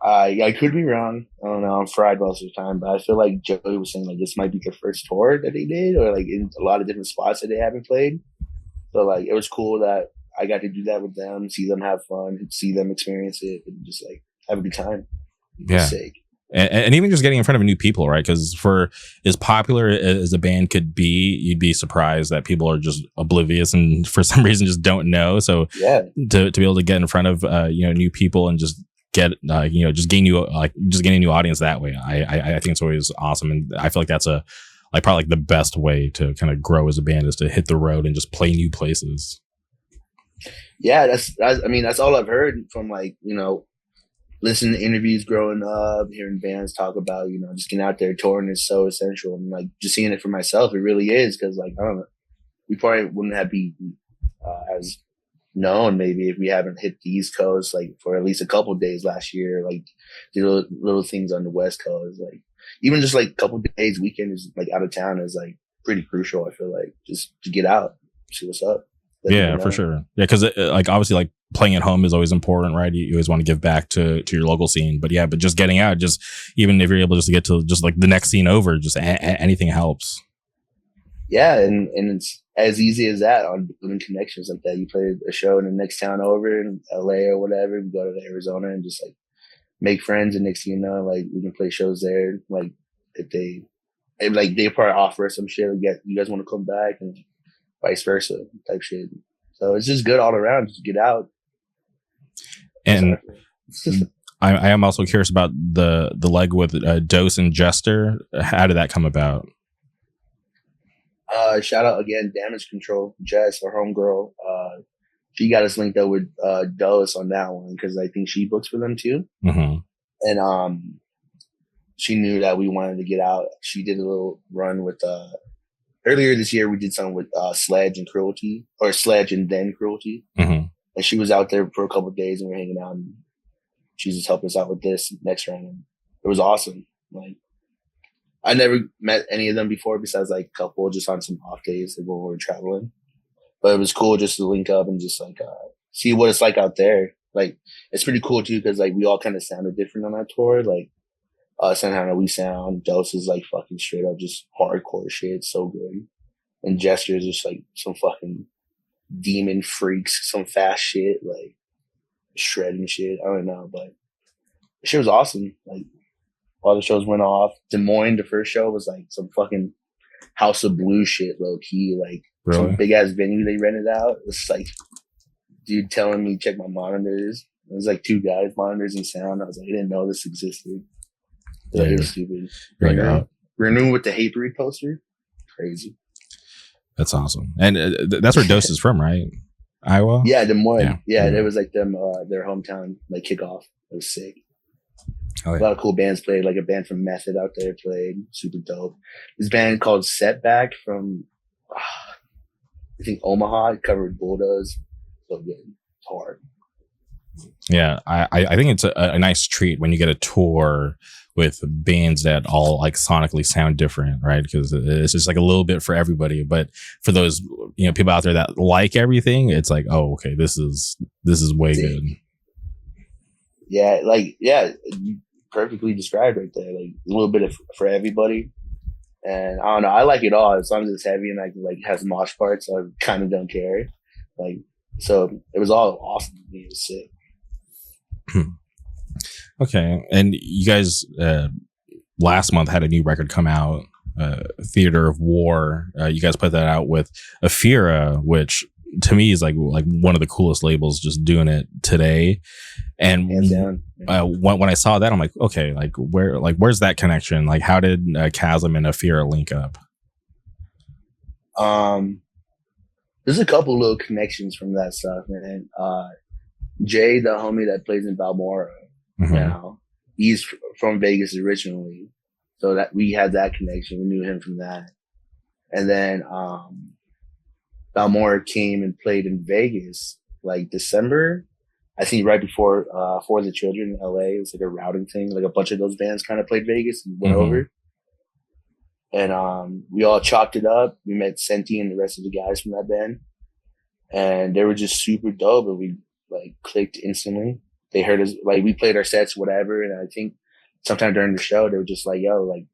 I could be wrong. I don't know. I'm fried most of the time, but I feel like Joey was saying like this might be their first tour that they did, or like in a lot of different spots that they haven't played. So like it was cool that I got to do that with them, see them have fun, see them experience it, and just like have a good time. Yeah. Sick. And even just getting in front of new people, right? Because for as popular as a band could be, you'd be surprised that people are just oblivious and for some reason just don't know. So yeah, to be able to get in front of new people and just get just gain you just getting a new audience that way, I think it's always awesome, and I feel like that's probably the best way to kind of grow as a band is to hit the road and just play new places. Yeah, that's all I've heard from listening to interviews growing up, hearing bands talk about, just getting out there touring is so essential. And like just seeing it for myself, it really is. Cause like, I don't know, we probably wouldn't have been as known maybe if we haven't hit the East Coast, like for at least a couple of days last year, like do little things on the West Coast. Like even just like a couple of days, weekend is like out of town is like pretty crucial. I feel like just to get out, see what's up. Yeah, for sure. Yeah, because like obviously like playing at home is always important, right? You always want to give back to your local scene, but just getting out, just even if you're able just to get to just like the next scene over, just anything helps. Yeah, and it's as easy as that on building connections like that. You play a show in the next town over in LA or whatever, you go to Arizona and just like make friends, and next thing you know, like we can play shows there. Like if they probably offer us some shit, like, you guys want to come back, and vice versa type shit. So it's just good all around. Just get out. And I am also curious about the leg with Dose and Jester. How did that come about? Shout out again, Damage Control, Jess, our homegirl. She got us linked up with Dose on that one because I think she books for them too. Mm-hmm. And she knew that we wanted to get out. She did a little run with earlier this year. We did something with Sledge and Cruelty, or Sledge and then Cruelty, Mm-hmm. and she was out there for a couple of days, and we are hanging out. And she just helped us out with this next round. And it was awesome. Like, I never met any of them before, besides like a couple just on some off days when we were traveling. But it was cool just to link up and just like see what it's like out there. Like, it's pretty cool too, because like we all kind of sounded different on that tour. Like, somehow we sound, Dose is like fucking straight up just hardcore shit, so good. And Gesture is just like some fucking demon freaks, some fast shit, like shredding shit. I don't know, but the shit was awesome. Like, all the shows went off. Des Moines, the first show was like some fucking House of Blue shit, low key, like some big ass venue they rented out. It was like dude telling me check my monitors. It was like 2 guys, monitors and sound. I was like, I didn't know this existed. Like, it was stupid. Renewing with the Hate Breed poster, crazy. That's awesome, and that's where Dose is from, right? Iowa. Yeah, Des Moines. Yeah, it was like them, their hometown, like kickoff. It was sick. Oh, yeah. A lot of cool bands played. Like a band from Method out there played, super dope. This band called Setback from, I think Omaha. It covered Bulldoze. So good. It's hard. Yeah, I think it's a nice treat when you get a tour with bands that all like sonically sound different, right? Because it's just like a little bit for everybody. But for those people out there that like everything, it's like, oh, okay, this is way good. Yeah, you perfectly described right there. Like a little bit of for everybody. And I don't know, I like it all as long as it's heavy and like has mosh parts. I kind of don't care. Like, so it was all awesome. It was sick. Okay, and you guys last month had a new record come out, Theater of War. You guys put that out with Afira, which to me is like one of the coolest labels just doing it today. And hands down. When I saw that, I'm like, okay, where's that connection? Like, how did Khasm and Afira link up? There's a couple little connections from that stuff, man. Jay, the homie that plays in Balmora now, he's from Vegas originally, so that we had that connection. We knew him from that, and then Balmora came and played in Vegas like December, I think, right before For the Children in LA. It was like a routing thing. Like a bunch of those bands kind of played Vegas and went over, and we all chalked it up. We met Senti and the rest of the guys from that band, and they were just super dope, and we like clicked instantly. They heard us, like we played our sets, whatever, and I think sometime during the show they were just like, "Yo, like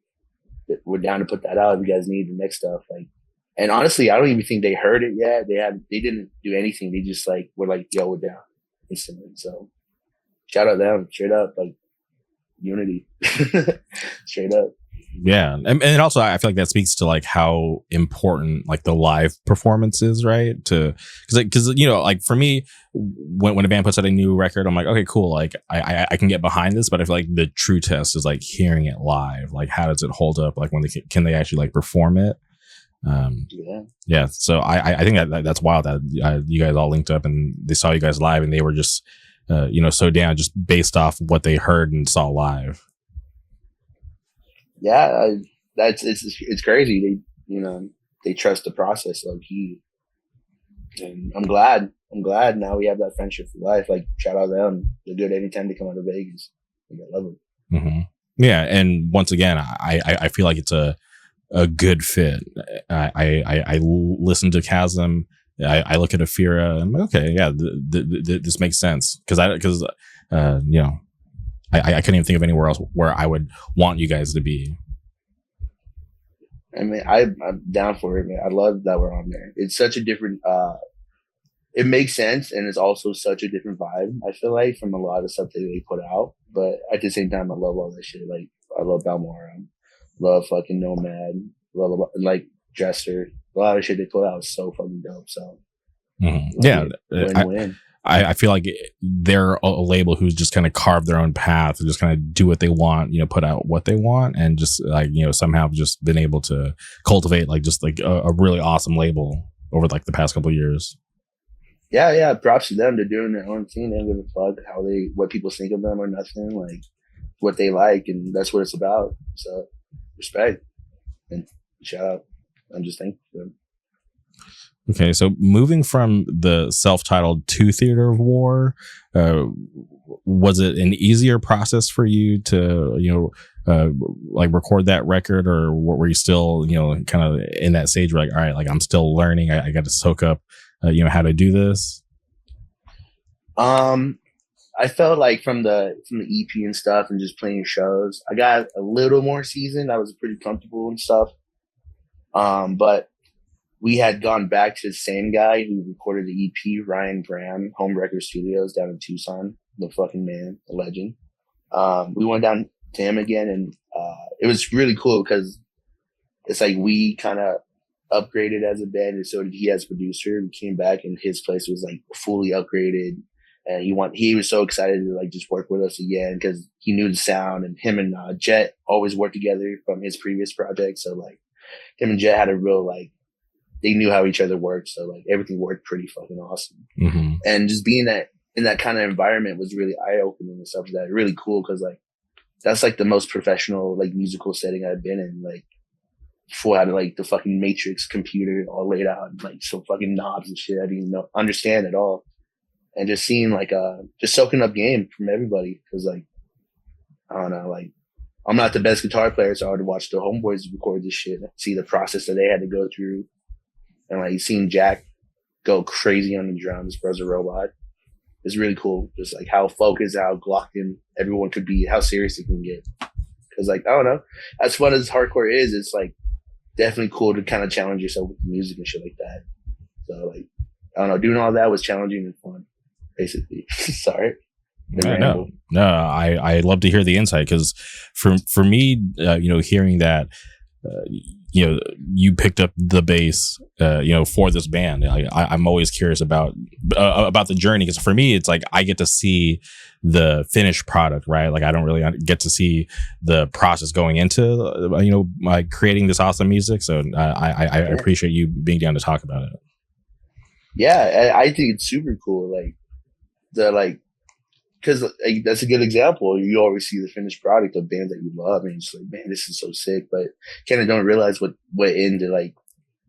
we're down to put that out if you guys need the next stuff." Like, and honestly, I don't even think they heard it yet. They didn't do anything. They just like were like, "Yo, we're down," instantly. So shout out them, straight up, like unity, straight up. Yeah, and also I feel like that speaks to like how important like the live performance is, right? Because like for me, when a band puts out a new record, I'm like, okay, cool, like I can get behind this, but I feel like the true test is like hearing it live. Like, how does it hold up? Like when can they actually like perform it? Yeah. So I think that's wild that you guys all linked up and they saw you guys live and they were just so down just based off what they heard and saw live. Yeah, it's crazy. They trust the process low key, and I'm glad now we have that friendship for life. Like, shout out to them. They're good anytime they come out of Vegas. I love them. Mm-hmm. Yeah, and once again, I feel like it's a good fit. I listen to Khasm. I look at Afira and I'm like, okay, yeah, this makes sense because I couldn't even think of anywhere else where I would want you guys to be. I mean, I'm down for it, man. I love that we're on there. It's such a different, it makes sense. And it's also such a different vibe, I feel like, from a lot of the stuff that they put out. But at the same time, I love all that shit. Like, I love Balmora. Love fucking Nomad. Love, like, Dresser. A lot of shit they put out is so fucking dope. So, yeah. Win-win. I feel like they're a label who's just kind of carved their own path and just kind of do what they want, put out what they want, and just like, somehow just been able to cultivate like just like a really awesome label over like the past couple of years. Yeah. Props to them. They're doing their own thing. They don't give a fuck what people think of them or nothing. Like, what they like, and that's what it's about. So respect and shout out. I'm just thankful for them. Okay, so moving from the self-titled to Theater of War, was it an easier process for you to, like record that record, or were you still, kind of in that stage where like, all right, like I'm still learning, I got to soak up, how to do this? I felt like from the EP and stuff and just playing shows, I got a little more seasoned. I was pretty comfortable and stuff. But we had gone back to the same guy who recorded the EP, Ryan Graham, Home Record Studios down in Tucson. The fucking man, a legend. We went down to him again, and it was really cool because it's like we kind of upgraded as a band, and so did he as a producer. We came back, and his place was like fully upgraded, and he was so excited to like just work with us again because he knew the sound. And him and Jet always worked together from his previous project, so like him and Jet had a real like. They knew how each other worked, so like everything worked pretty fucking awesome. Mm-hmm. And just being in that kind of environment was really eye opening and stuff like that. Really cool because like that's like the most professional like musical setting I've been in. Like full out of like the fucking Matrix computer all laid out, and, like some fucking knobs and shit I didn't even understand at all. And just seeing like just soaking up game from everybody because like I don't know, like I'm not the best guitar player, so I would watch the homeboys record this shit, see the process that they had to go through. And like seeing Jack go crazy on the drums, bro's a robot. It's really cool. Just like how focused, how locked in everyone could be, how serious it can get. Because like, I don't know, as fun as hardcore is, it's like definitely cool to kind of challenge yourself with music and shit like that. So like, I don't know, doing all that was challenging and fun, basically. Sorry. No, I love to hear the insight because for me, hearing that, you picked up the bass, for this band. I'm always curious about the journey because for me, it's like I get to see the finished product, right? Like I don't really get to see the process going into, like creating this awesome music. So I appreciate you being down to talk about it. Yeah, I think it's super cool. Like because like, that's a good example. You always see the finished product of bands that you love, and it's like, man, this is so sick. But kind of don't realize what went in to like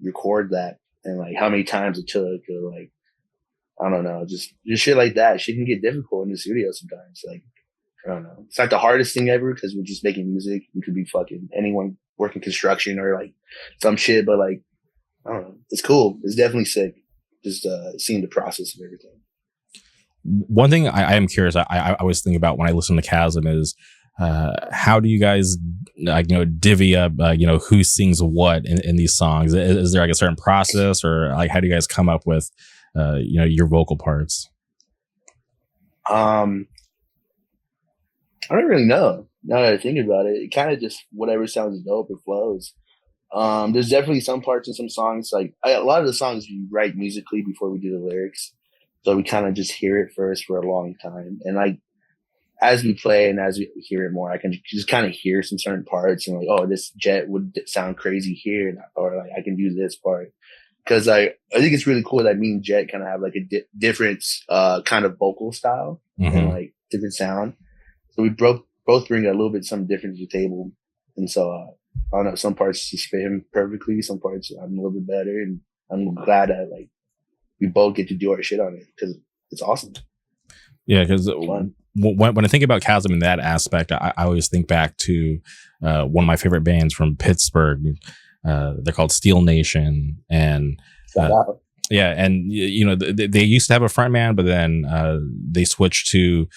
record that, and like how many times it took, or like I don't know, just shit like that. Shit can get difficult in the studio sometimes. Like I don't know, it's not the hardest thing ever because we're just making music. We could be fucking anyone working construction or like some shit, but like I don't know, it's cool. It's definitely sick. Just seeing the process of everything. One thing I am curious, I always think about when I listen to Khasm is how do you guys divvy up who sings what in these songs? Is there like a certain process, or like how do you guys come up with your vocal parts? I don't really know. Now that I think about it, it kind of just whatever sounds dope, it flows. There's definitely some parts in some songs, like a lot of the songs we write musically before we do the lyrics. So we kind of just hear it first for a long time. And like, as we play and as we hear it more, I can just kind of hear some certain parts and like, oh, this Jet would sound crazy here. Or like, I can do this part. Cause I think it's really cool that me and Jet kind of have like a different, kind of vocal style and like different sound. So we both bring a little bit something different to the table. And so, I don't know, some parts just fit him perfectly. Some parts I'm a little bit better. And I'm glad that like, we both get to do our shit on it because it's awesome. Yeah, because when I think about Khasm in that aspect, I always think back to one of my favorite bands from Pittsburgh. They're called Steel Nation, and yeah, and they used to have a frontman, but then they switched to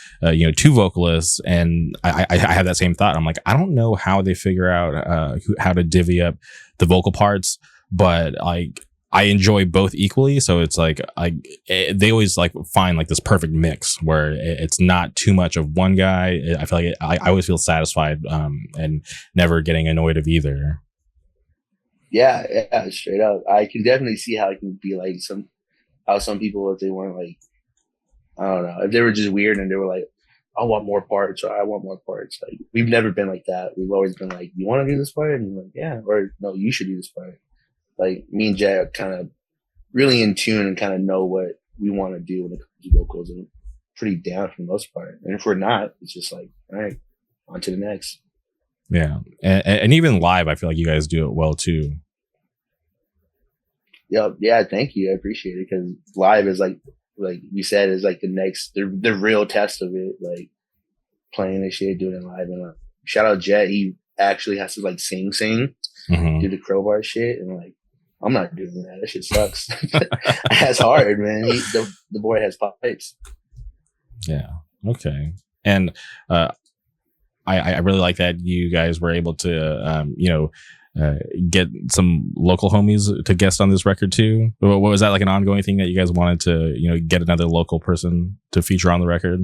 two vocalists, and I have that same thought. I'm like, I don't know how they figure out how to divvy up the vocal parts, but like. I enjoy both equally, so it's like they always like find like this perfect mix where it's not too much of one guy. I feel like I always feel satisfied and never getting annoyed of either. Yeah, straight up. I can definitely see how it can be like how some people, if they weren't like, I don't know, if they were just weird and they were like, I want more parts or I want more parts. Like we've never been like that. We've always been like, you want to do this part? And you're like, yeah, or no, you should do this part. Like me and Jay are kind of really in tune and kind of know what we want to do when it comes to vocals, and pretty down for the most part. And if we're not, it's just like, all right, on to the next. Yeah, and even live, I feel like you guys do it well too. Yep. Yeah. Thank you. I appreciate it because live is like you said, is like the real test of it. Like playing this shit, doing it live. And shout out Jet. He actually has to like sing, do the crowbar shit. And like, I'm not doing that. That shit sucks. That's hard, man. The boy has pipes. Yeah. Okay. And I really like that you guys were able to get some local homies to guest on this record too. What was that, like an ongoing thing that you guys wanted to get another local person to feature on the record?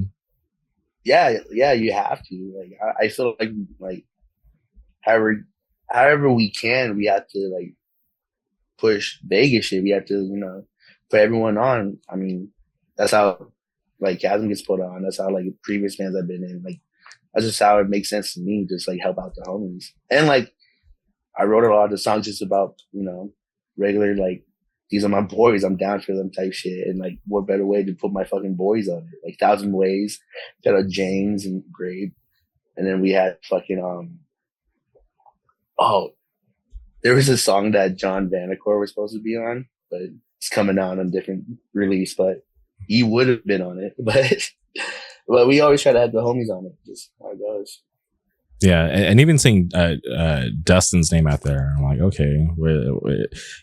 Yeah, you have to. Like I feel like however we can, we have to like push Vegas shit. We have to put everyone on. I mean, that's how like Khasm gets put on. That's how like previous bands I've been in. Like that's just how it makes sense to me. Just like help out the homies. And like I wrote a lot of the songs just about regular like these are my boys. I'm down for them type shit. And like what better way to put my fucking boys on it? Like 1,000 Ways. Got a James and Gabe. And then we had fucking there was a song that John Vanacore was supposed to be on, but it's coming out on a different release. But he would have been on it, but we always try to have the homies on it. Just how it goes. Yeah, and even seeing Dustin's name out there, I'm like, okay,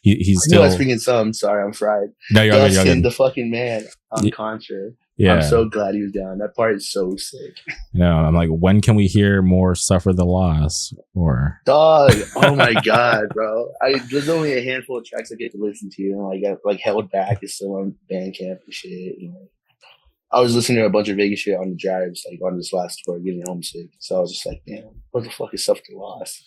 he's still. I was speaking some. Sorry, I'm fried. No, you're Dustin, good. the fucking man on Contra. Yeah, I'm so glad he was down. That part is so sick. I'm like, when can we hear more "Suffer the Loss"? Or dog, oh my god, bro! There's only a handful of tracks I get to listen to, and like I like Held Back is still on Bandcamp and shit. I was listening to a bunch of Vegas shit on the drives, like on this last tour, getting homesick. So I was just like, damn, what the fuck is Suffer the Loss?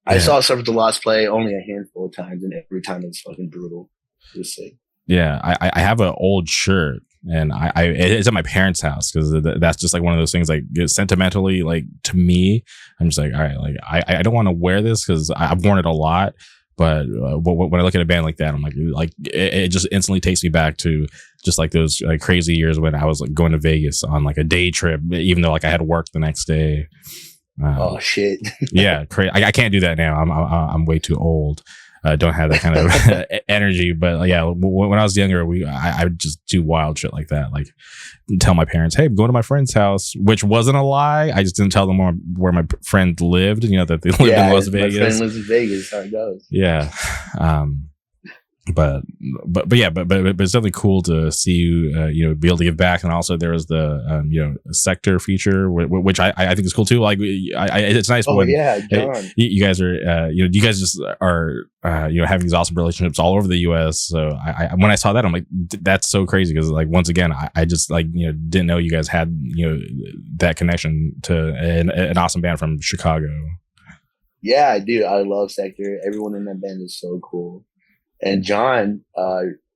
Yeah. I saw Suffer the Loss play only a handful of times, and every time it's fucking brutal. It was sick. Yeah, I have an old shirt, and it's at my parents' house because that's just like one of those things. Like sentimentally, like to me, I'm just like, all right, like I don't want to wear this because I've worn it a lot. But when I look at a band like that, I'm like it just instantly takes me back to just like those like crazy years when I was like going to Vegas on like a day trip, even though like I had to work the next day. Oh shit! Yeah, I can't do that now. I'm way too old. Don't have that kind of energy. But yeah, when I was younger, I would just do wild shit like that. Like tell my parents, hey, I'm going to my friend's house, which wasn't a lie. I just didn't tell them where my friend lived. That they lived in Las Vegas. My friend lives in Vegas. How it goes. Yeah. But it's definitely cool to see you be able to give back. And also there was the sector feature, which I think is cool too. Like it's nice when you guys are you guys just are having these awesome relationships all over the US. So I when I saw that, I'm like, that's so crazy because like once again I just like didn't know you guys had that connection to an awesome band from Chicago. Yeah, dude, I love Sector. Everyone in that band is so cool. And John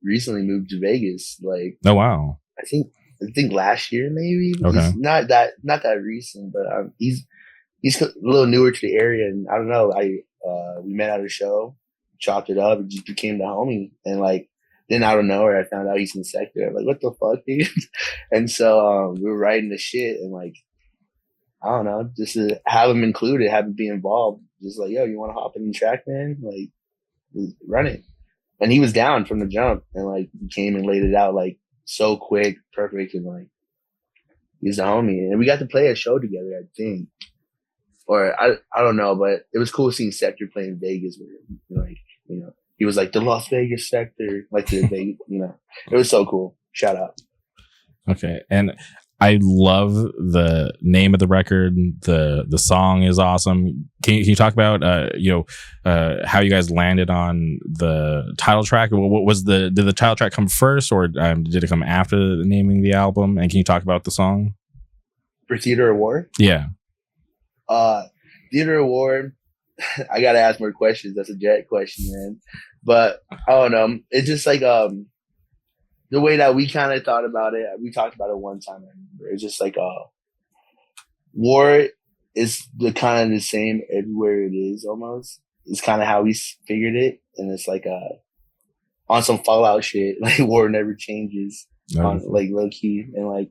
recently moved to Vegas. Like, oh wow, I think last year maybe. Okay, he's not that recent, but he's a little newer to the area. And I don't know. We met at a show, chopped it up, and just became the homie. And like then out of nowhere, I found out he's in Sector. I'm like, what the fuck, dude? And so we were writing the shit, and like I don't know, just to have him included, have him be involved. Just like, yo, you want to hop in the track, man? Like, run it. And he was down from the jump, and like he came and laid it out like so quick, perfect, and like he's the homie. And we got to play a show together, I think, or I don't know, but it was cool seeing Sector play in Vegas with him. Like he was like the Las Vegas Sector, like the Vegas, it was so cool. Shout out. Okay, and I love the name of the record. The song is awesome. Can you talk about how you guys landed on the title track? Did the title track come first, or did it come after naming the album? And can you talk about the song for Theater of War? Yeah. Theater of War. I gotta ask more questions. That's a Jet question, man. But I don't know. It's just like the way that we kind of thought about it, we talked about it one time. I remember. It's just like war is the kind of the same everywhere it is almost. It's kind of how we figured it, and it's like on some Fallout shit. Like war never changes, on like low key, and like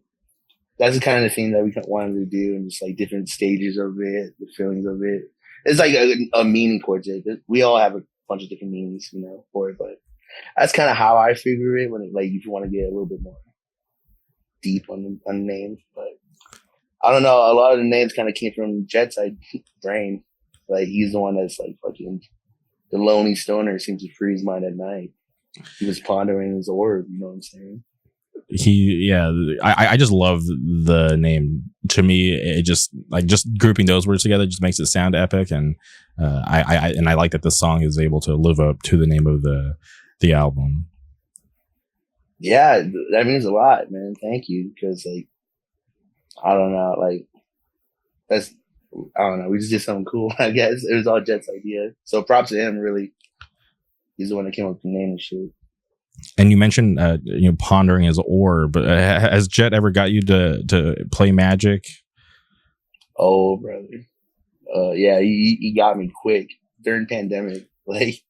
that's the kind of thing that we wanted to do, and just like different stages of it, the feelings of it. It's like a meaning towards it. We all have a bunch of different meanings, for it, but that's kind of how I figure it. When it, like, if you want to get a little bit more deep on the names, but I don't know. A lot of the names kind of came from Jet's brain. Like, he's the one that's like fucking the lonely stoner seems to free his mind at night. He was pondering his orb. You know what I'm saying? I just love the name. To me, it just grouping those words together just makes it sound epic, and I like that the song is able to live up to the name of the album. Yeah, that means a lot, man. Thank you, because like, I don't know, like, that's, I don't know, we just did something cool. I guess it was all Jet's idea, so props to him. Really, he's the one that came up with the name and shit. And you mentioned pondering his orb, but has Jet ever got you to play Magic? Oh, brother, yeah, he got me quick during pandemic. Like,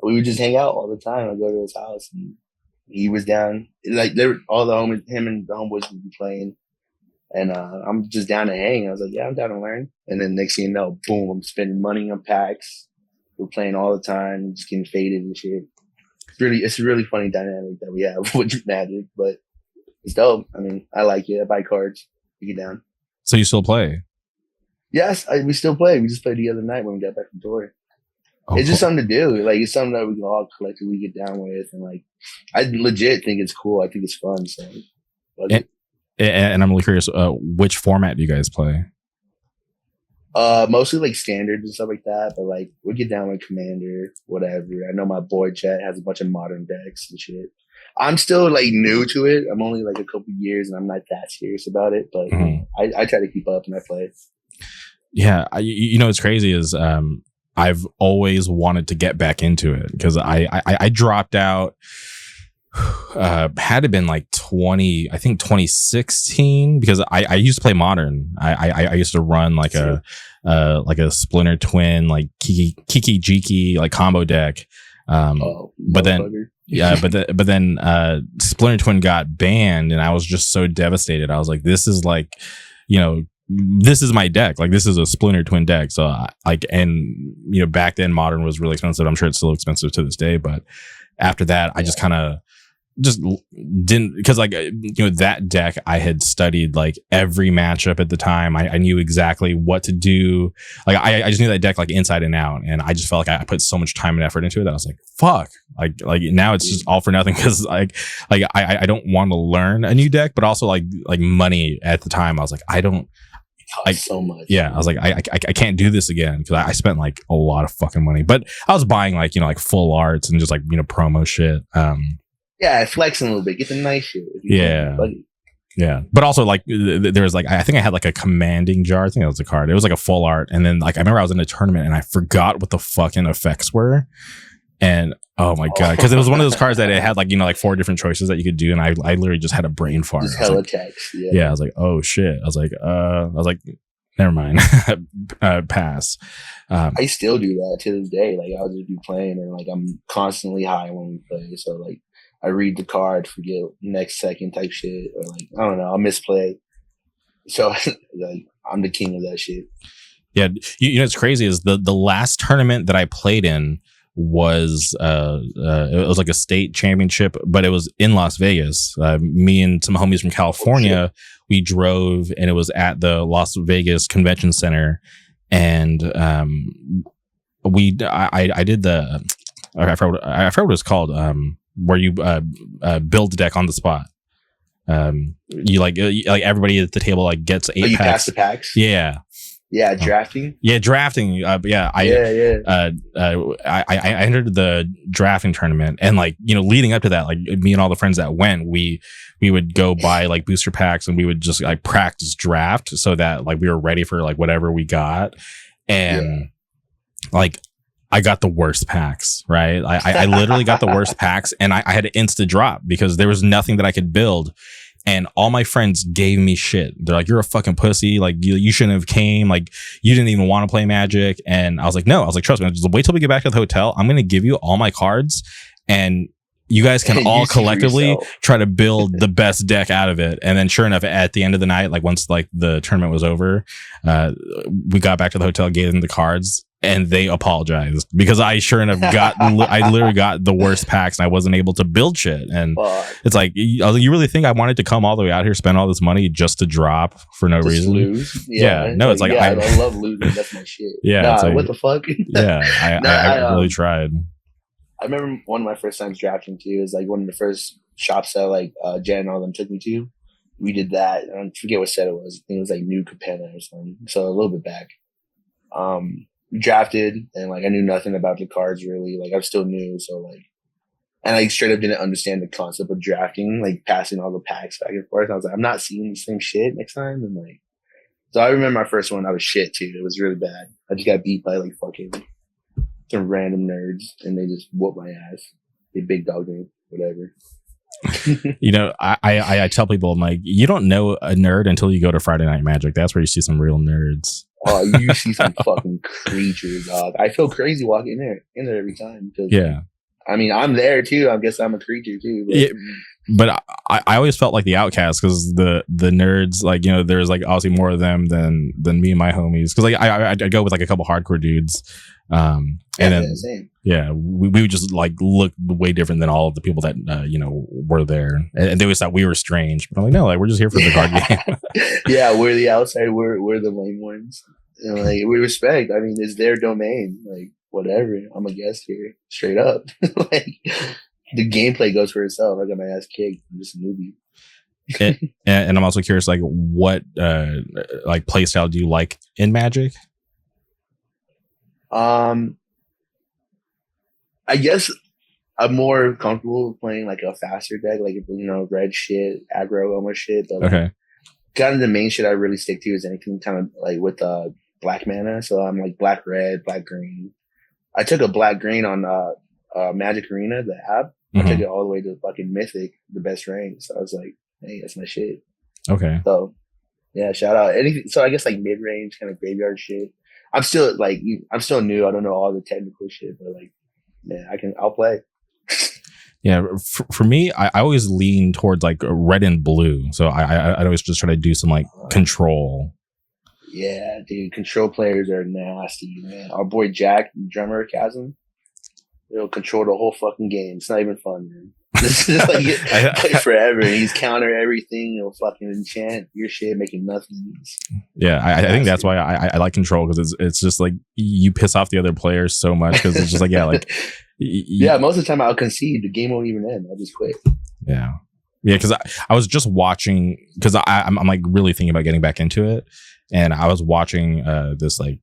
we would just hang out all the time. I'd go to his house, and he was down. Like, all the homies, him and the homeboys would be playing, and I'm just down to hang. I was like, yeah, I'm down to learn. And then next thing you know, boom, I'm spending money on packs. We're playing all the time, just getting faded and shit. It's a really funny dynamic that we have with Magic, but it's dope. I mean, I like it. I buy cards. You get down. So you still play? Yes, we still play. We just played the other night when we got back from tour. Oh, it's just something to do. Like, it's something that we can all collectively get down with, and like, I legit think it's cool. I think it's fun. So, and I'm really curious, which format do you guys play? Mostly like standards and stuff like that, but like, we get down with Commander, whatever. I know my boy Chet has a bunch of modern decks and shit. I'm still like new to it. I'm only like a couple years, and I'm not that serious about it, but I try to keep up and I play. Yeah, what's crazy is I've always wanted to get back into it, because I dropped out. Had to been like 2016, because I used to play Modern. I used to run like a Splinter Twin, like Kiki Jiki, like combo deck. But then Splinter Twin got banned, and I was just so devastated. I was like, this is like, this is my deck. Like, this is a Splinter Twin deck. So back then Modern was really expensive. I'm sure it's still expensive to this day, but after that, I just kind of just didn't, because like, that deck I had studied like every matchup at the time. I knew exactly what to do. Like, I just knew that deck like inside and out, and I just felt like I put so much time and effort into it that I was like, fuck, like now it's just all for nothing, because I don't want to learn a new deck, but also like money at the time, I was like, I don't like so much. Yeah, I was like, I can't do this again, because I spent like a lot of fucking money, but I was buying like like full arts and just like promo shit. Yeah, flexing a little bit, get the nice shit. Yeah, but also like there was like, I think I had like a commanding jar. I think that was a card. It was like a full art, and then like I remember I was in a tournament and I forgot what the fucking effects were, and oh my god, because it was one of those cards that it had like like 4 different choices that you could do, and I literally just had a brain fart. Just hella text. Yeah, I was like, oh shit. I was like, never mind. Pass. I still do that to this day. Like, I'll just be playing, and like, I'm constantly high when we play. So like, I read the card, forget next second type shit, or like, I don't know, I'll misplay. So like, I'm the king of that shit. Yeah, what's crazy is the last tournament that I played in was it was like a state championship, but it was in Las Vegas. Me and some homies from California, we drove, and it was at the Las Vegas Convention Center, and I did the I forgot what it was called, where you build the deck on the spot. You like everybody at the table like gets 8 packs. You pass the packs. Yeah, drafting. Drafting. I entered the drafting tournament, and like leading up to that, like me and all the friends that went, we would go buy like booster packs, and we would just like practice draft so that like we were ready for like whatever we got, and like I got the worst packs, right? I literally got the worst packs, and I had to insta drop because there was nothing that I could build. And all my friends gave me shit. They're like, you're a fucking pussy. Like, you shouldn't have came. Like, you didn't even want to play Magic. And I was like, no. I was like, trust me. Just wait till we get back to the hotel. I'm going to give you all my cards, and you guys can You all see for collectively yourself. try to build the best deck out of it. And then sure enough, at the end of the night, like once like the tournament was over, we got back to the hotel, gave them the cards, and they apologized because I sure enough I literally got the worst packs and I wasn't able to build shit. And it's like, you really think I wanted to come all the way out here, spend all this money just to drop for no reason? Lose. Yeah. No, it's like, I love losing. That's my shit. Yeah. Nah, like, what the fuck? Yeah. I really tried. I remember one of my first times drafting too. It was like one of the first shops that like Jen and all them took me to. We did that. I don't forget what set it was. I think it was like New Capenna or something. So a little bit back. We drafted and like I knew nothing about the cards really. Like I'm still new, so like, and I straight up didn't understand the concept of drafting, like passing all the packs back and forth. I was like, I'm not seeing the same shit next time. And like, so I remember my first one. I was shit too. It was really bad. I just got beat by like fucking some random nerds, and they just whooped my ass. They big dogged me, whatever. You know, I tell people, I'm like, you don't know a nerd until you go to Friday Night Magic. That's where you see some real nerds. Oh, you see some fucking creatures, dog. I feel crazy walking in there every time. Yeah. I mean, I'm there too. I guess I'm a creature too. But, yeah, but I always felt like the outcast because the nerds, like, you know, there's like obviously more of them than me and my homies. Because like I'd go with like a couple hardcore dudes. And then same. Yeah, we would just like look way different than all of the people that you know were there, and they always thought we were strange. But I'm like, no, like we're just here for the card game. Yeah, we're the outside. We're the lame ones. And like we respect. I mean, it's their domain. Like whatever. I'm a guest here, straight up. Like the gameplay goes for itself. I got my ass kicked. I'm just a newbie. and I'm also curious, like what like play style do you like in Magic? I guess I'm more comfortable playing like a faster deck, like, you know, red shit, aggro almost shit. But Okay. Kind of the main shit I really stick to is anything kind of like with black mana. So I'm like black red, black green. I took a black green on Magic Arena, the app. I took it all the way to fucking Mythic, the best rank. So I was like, hey, that's my shit. Okay. So yeah, shout out. Anything. So I guess like mid range, kind of graveyard shit. I'm still new. I don't know all the technical shit, but like, man, I'll play. Yeah, for me, I always lean towards like red and blue. So I'd always just try to do some like control. Yeah, dude, control players are nasty, man. Our boy Jack, drummer Khasm, he'll control the whole fucking game. It's not even fun, man. It's just like play forever, and he's counter everything. He'll fucking enchant your shit, making nothing. Yeah, I think that's why I like control, because it's just like you piss off the other players so much, because it's just like, yeah, like yeah, most of the time I'll concede. The game won't even end. I'll just quit. Yeah, because I was just watching, because I'm like really thinking about getting back into it, and I was watching this like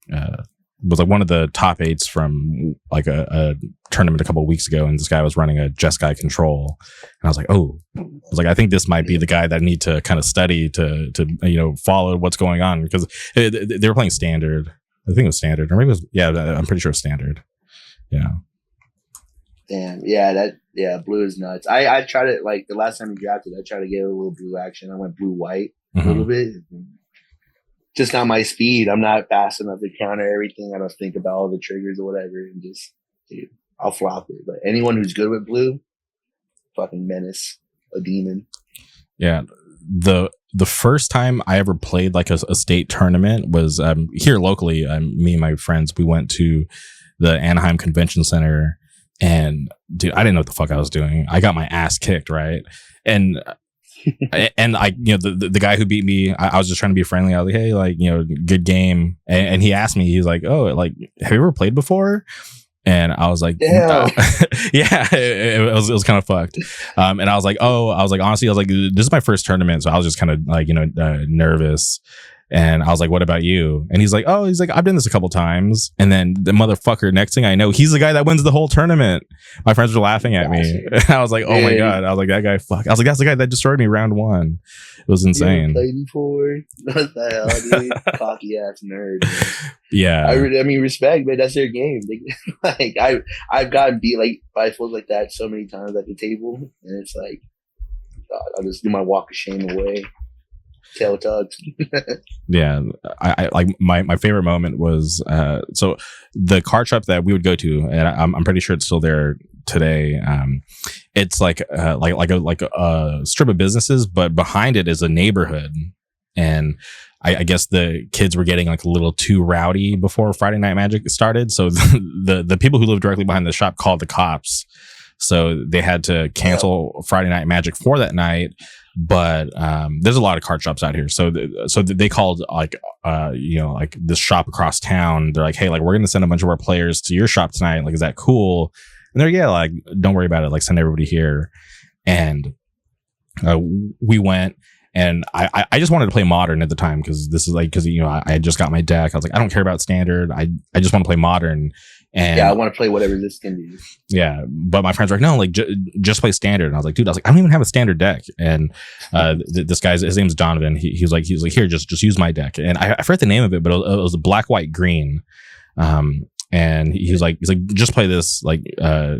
was like one of the top 8s from like a tournament a couple of weeks ago, and this guy was running a Jeskai control, and I was like, I think this might be the guy that I need to kind of study to you know, follow what's going on, because they were playing standard. I think it was standard, or maybe it was, yeah, I'm pretty sure it was standard. Yeah. Damn, yeah, blue is nuts. I tried it, like the last time we drafted, I tried to get a little blue action. I went blue white a little bit. Just not my speed. I'm not fast enough to counter everything. I don't think about all the triggers or whatever, and just, dude, I'll flop it. But anyone who's good with blue, fucking menace, a demon. Yeah, the first time I ever played like a state tournament was here locally. Me and my friends, we went to the Anaheim Convention Center, and dude, I didn't know what the fuck I was doing. I got my ass kicked, right? And I, you know, the guy who beat me, I was just trying to be friendly. I was like, hey, like, you know, good game. And he asked me, he's like, oh, like, have you ever played before? And I was like, no. Yeah, it was kind of fucked. And I was like, honestly, this is my first tournament, so I was just kind of like, you know, nervous. And I was like, what about you? And he's like, I've done this a couple times. And then the motherfucker, next thing I know, he's the guy that wins the whole tournament. My friends were laughing at me. And I was like, oh my God. I was like, that guy, fuck. I was like, that's the guy that destroyed me round 1. It was insane. You played before? What the hell, dude? Cocky ass nerd. Man. Yeah. I mean, respect, man. That's their game. Like, I've gotten beat like by folks like that so many times at the table. And it's like, God, I'll just do my walk of shame away. Tail tugs. Yeah, I like my favorite moment was so the card shop that we would go to, and I'm pretty sure it's still there today. it's like a strip of businesses, but behind it is a neighborhood. And I guess the kids were getting like a little too rowdy before Friday Night Magic started. So the people who lived directly behind the shop called the cops. So they had to cancel Friday Night Magic for that night. But there's a lot of card shops out here. So they called like like this shop across town. They're like, hey, like we're gonna send a bunch of our players to your shop tonight. Like, is that cool? And they're like, don't worry about it. Like, send everybody here. And we went. And I just wanted to play modern at the time because this is like I just got my deck. I was like, I don't care about standard. I just want to play modern. And I want to play whatever this can do. Yeah, but my friends were like, no, like just play standard. And I was like, dude, I don't even have a standard deck. And this guy's, his name's Donovan. He was like, here, just use my deck. And I forget the name of it, but it was a black, white, green. And he's like, just play this, like,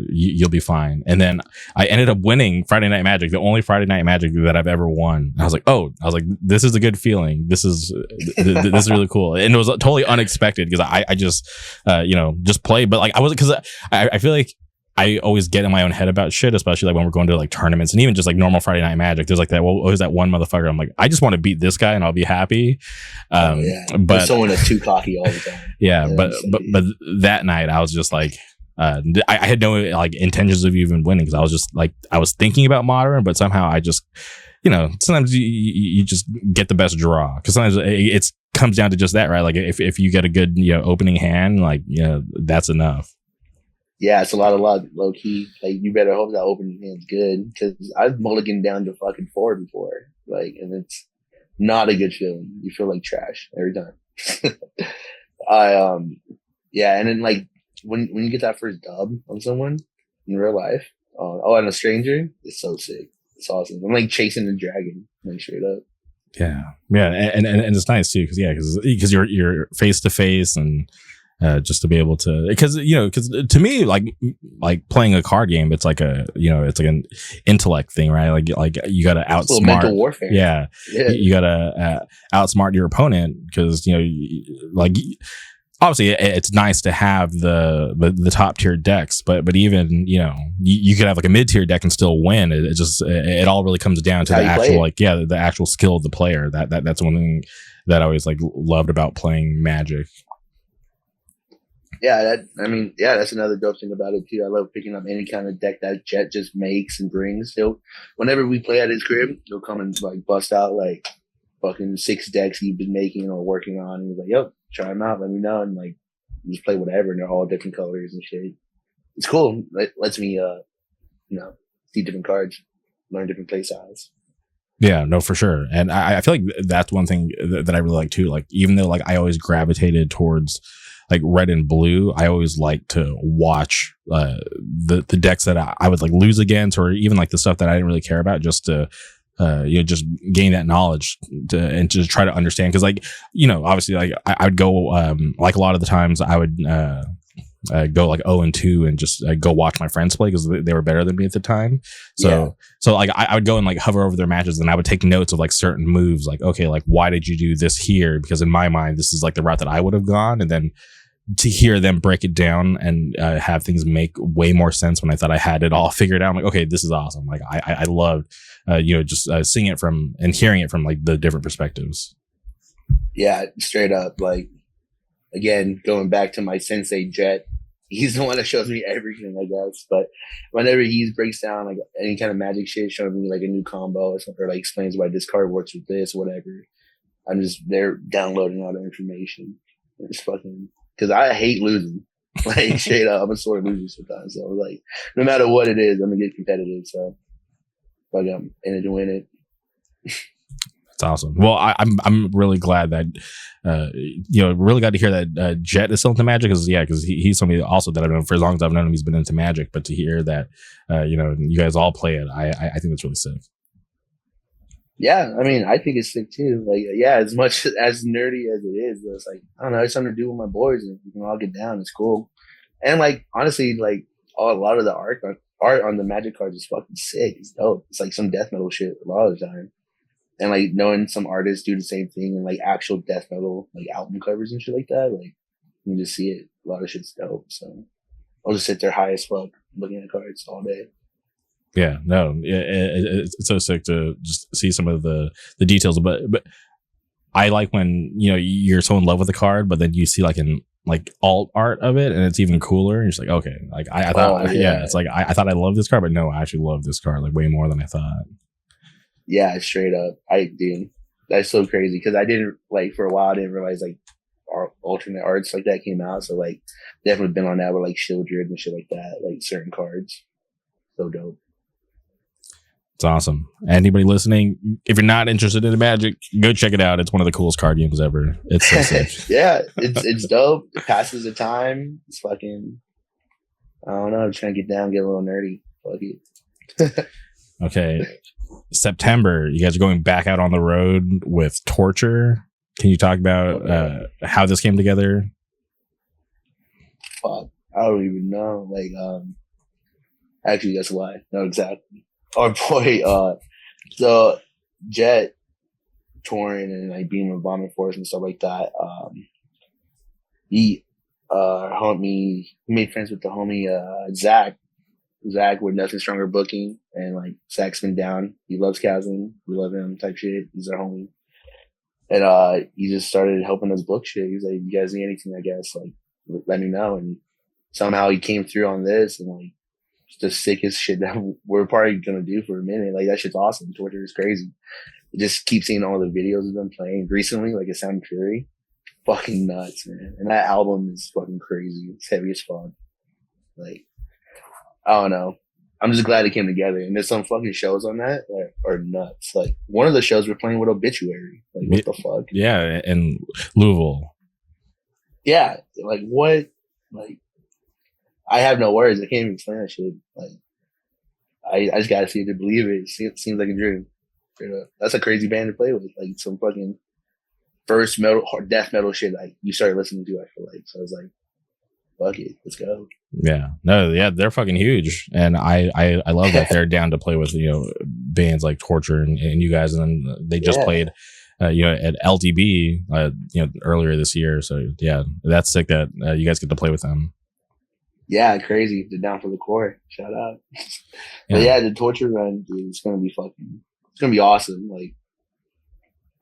you'll be fine. And then I ended up winning Friday Night Magic, the only Friday Night Magic that I've ever won. And I was like, this is a good feeling. This is really cool. And it was totally unexpected because I just, just play. But like, I wasn't, because I feel like I always get in my own head about shit, especially like when we're going to like tournaments and even just like normal Friday Night Magic. There's like that. Well, always that one motherfucker. I'm like, I just want to beat this guy and I'll be happy. But there's someone that's too cocky all the time. Yeah, but that night I was just like, I had no like intentions of even winning because I was just like I was thinking about modern, but somehow I just sometimes you just get the best draw because sometimes it comes down to just that, right? Like if you get a good opening hand, like that's enough. Yeah, it's a lot of luck, low key. Like, you better hope that opening hand's good because I've mulliganed down to fucking 4 before. Like, and it's not a good feeling. You feel like trash every time. And then like when you get that first dub on someone in real life, and a stranger, it's so sick. It's awesome. I'm like chasing the dragon, like straight up. Yeah, and it's nice too because you're face to face and. Just to be able to, because to me, like playing a card game, it's like it's like an intellect thing, right? Like you got to outsmart. Mental warfare. Yeah. You got to outsmart your opponent because like obviously it's nice to have the top tier decks, but even you could have like a mid tier deck and still win. It all really comes down to the actual the actual skill of the player. That's one thing that I always like loved about playing Magic. Yeah, that's another dope thing about it too. I love picking up any kind of deck that Jet just makes and brings. Whenever we play at his crib, he'll come and like bust out like fucking 6 decks he's been making or working on. And he's like, "Yo, try them out, let me know," and like just play whatever. And they're all different colors and shit. It's cool. It lets me, see different cards, learn different play styles. Yeah, no, for sure. And I feel like that's one thing that I really like too. Like, even though like I always gravitated towards like red and blue, I always like to watch the decks that I would like lose against, or even like the stuff that I didn't really care about, just to just gain that knowledge and just try to understand. Because like obviously like I would go like a lot of the times I would go like 0-2 and just go watch my friends play because they were better than me at the time. So like I would go and like hover over their matches and I would take notes of like certain moves, like, okay, like why did you do this here? Because in my mind this is like the route that I would have gone. And then to hear them break it down and have things make way more sense when I thought I had it all figured out, I'm like, okay, this is awesome. Like I loved just seeing it from and hearing it from like the different perspectives. Yeah, straight up. Like, again, going back to my sensei Jet, he's the one that shows me everything, I guess. But whenever he breaks down like any kind of Magic shit, showing me like a new combo or something, or like explains why this card works with this, whatever, I'm just there downloading all the information. It's fucking, because I hate losing. Like, straight up, I'm a sore loser sometimes. So like, no matter what it is, I'm gonna get competitive. So like, I'm in it to win it. That's awesome. Well, I'm really glad that really glad to hear that Jet is still into Magic, because he's somebody also that I've known for as long as I've known him. He's been into Magic, but to hear that you guys all play it, I think that's really sick. Yeah, I mean, I think it's sick too. Like, yeah, as much as nerdy as it is, but it's like, I don't know, it's something to do with my boys, and we can all get down. It's cool. And like, honestly, like a lot of the art on the Magic cards is fucking sick. It's dope. It's like some death metal shit a lot of the time. And like knowing some artists do the same thing and like actual death metal like album covers and shit like that, like you can just see it. A lot of shit's dope. So I'll just sit there high as fuck looking at cards all day. Yeah, no, it's so sick to just see some of the details. But I like when you're so in love with the card, but then you see like an like alt art of it, and it's even cooler. And you're just like, okay, like I thought, it's like I thought I loved this card, but no, I actually love this card like way more than I thought. Yeah, straight up, I do. That's so crazy because I didn't like for a while. I didn't realize like alternate arts like that came out. So like definitely been on that with like Shieldred and shit like that, like certain cards. So dope. It's awesome. Anybody listening, if you're not interested in the Magic, go check it out. It's one of the coolest card games ever. It's so sick. Yeah, it's dope. It passes the time. It's fucking. I don't know. I'm trying to get down, get a little nerdy. Fuck it. Okay, September. You guys are going back out on the road with Torture. Can you talk about how this came together? Fuck, I don't even know. Like, actually, that's why. No, exactly. Our boy, so Jet touring and like being with Vomit Force and stuff like that. He made friends with the homie Zach with Nothing Stronger Booking, and like Zach's been down. He loves Khasm. We love him type shit. He's our homie. And he just started helping us book shit. He's like, you guys need anything, I guess, like let me know. And somehow he came through on this and like the sickest shit that we're probably gonna do for a minute. Like that shit's awesome. Torture is crazy. You just keep seeing all the videos we've been playing recently, like a Sound Fury. Fucking nuts, man. And that album is fucking crazy. It's heavy as fuck. Like, I don't know. I'm just glad it came together. And there's some fucking shows on that are nuts. Like one of the shows we're playing with Obituary. Like what the fuck? Yeah, in Louisville. Yeah, like what? Like I have no words. I can't even explain that shit. Like I just gotta see it to believe it. It seems like a dream. That's a crazy band to play with. Like some fucking first metal, death metal shit. Like you started listening to, I feel like. So I was like, fuck it, let's go. Yeah, no, yeah, they're fucking huge, and I love that they're down to play with bands like Torture and you guys, and then they just played at LTB earlier this year. So yeah, that's sick that you guys get to play with them. Yeah, crazy. They're down for the core. Shout out. But yeah, the Torture run, dude, it's gonna be awesome. Like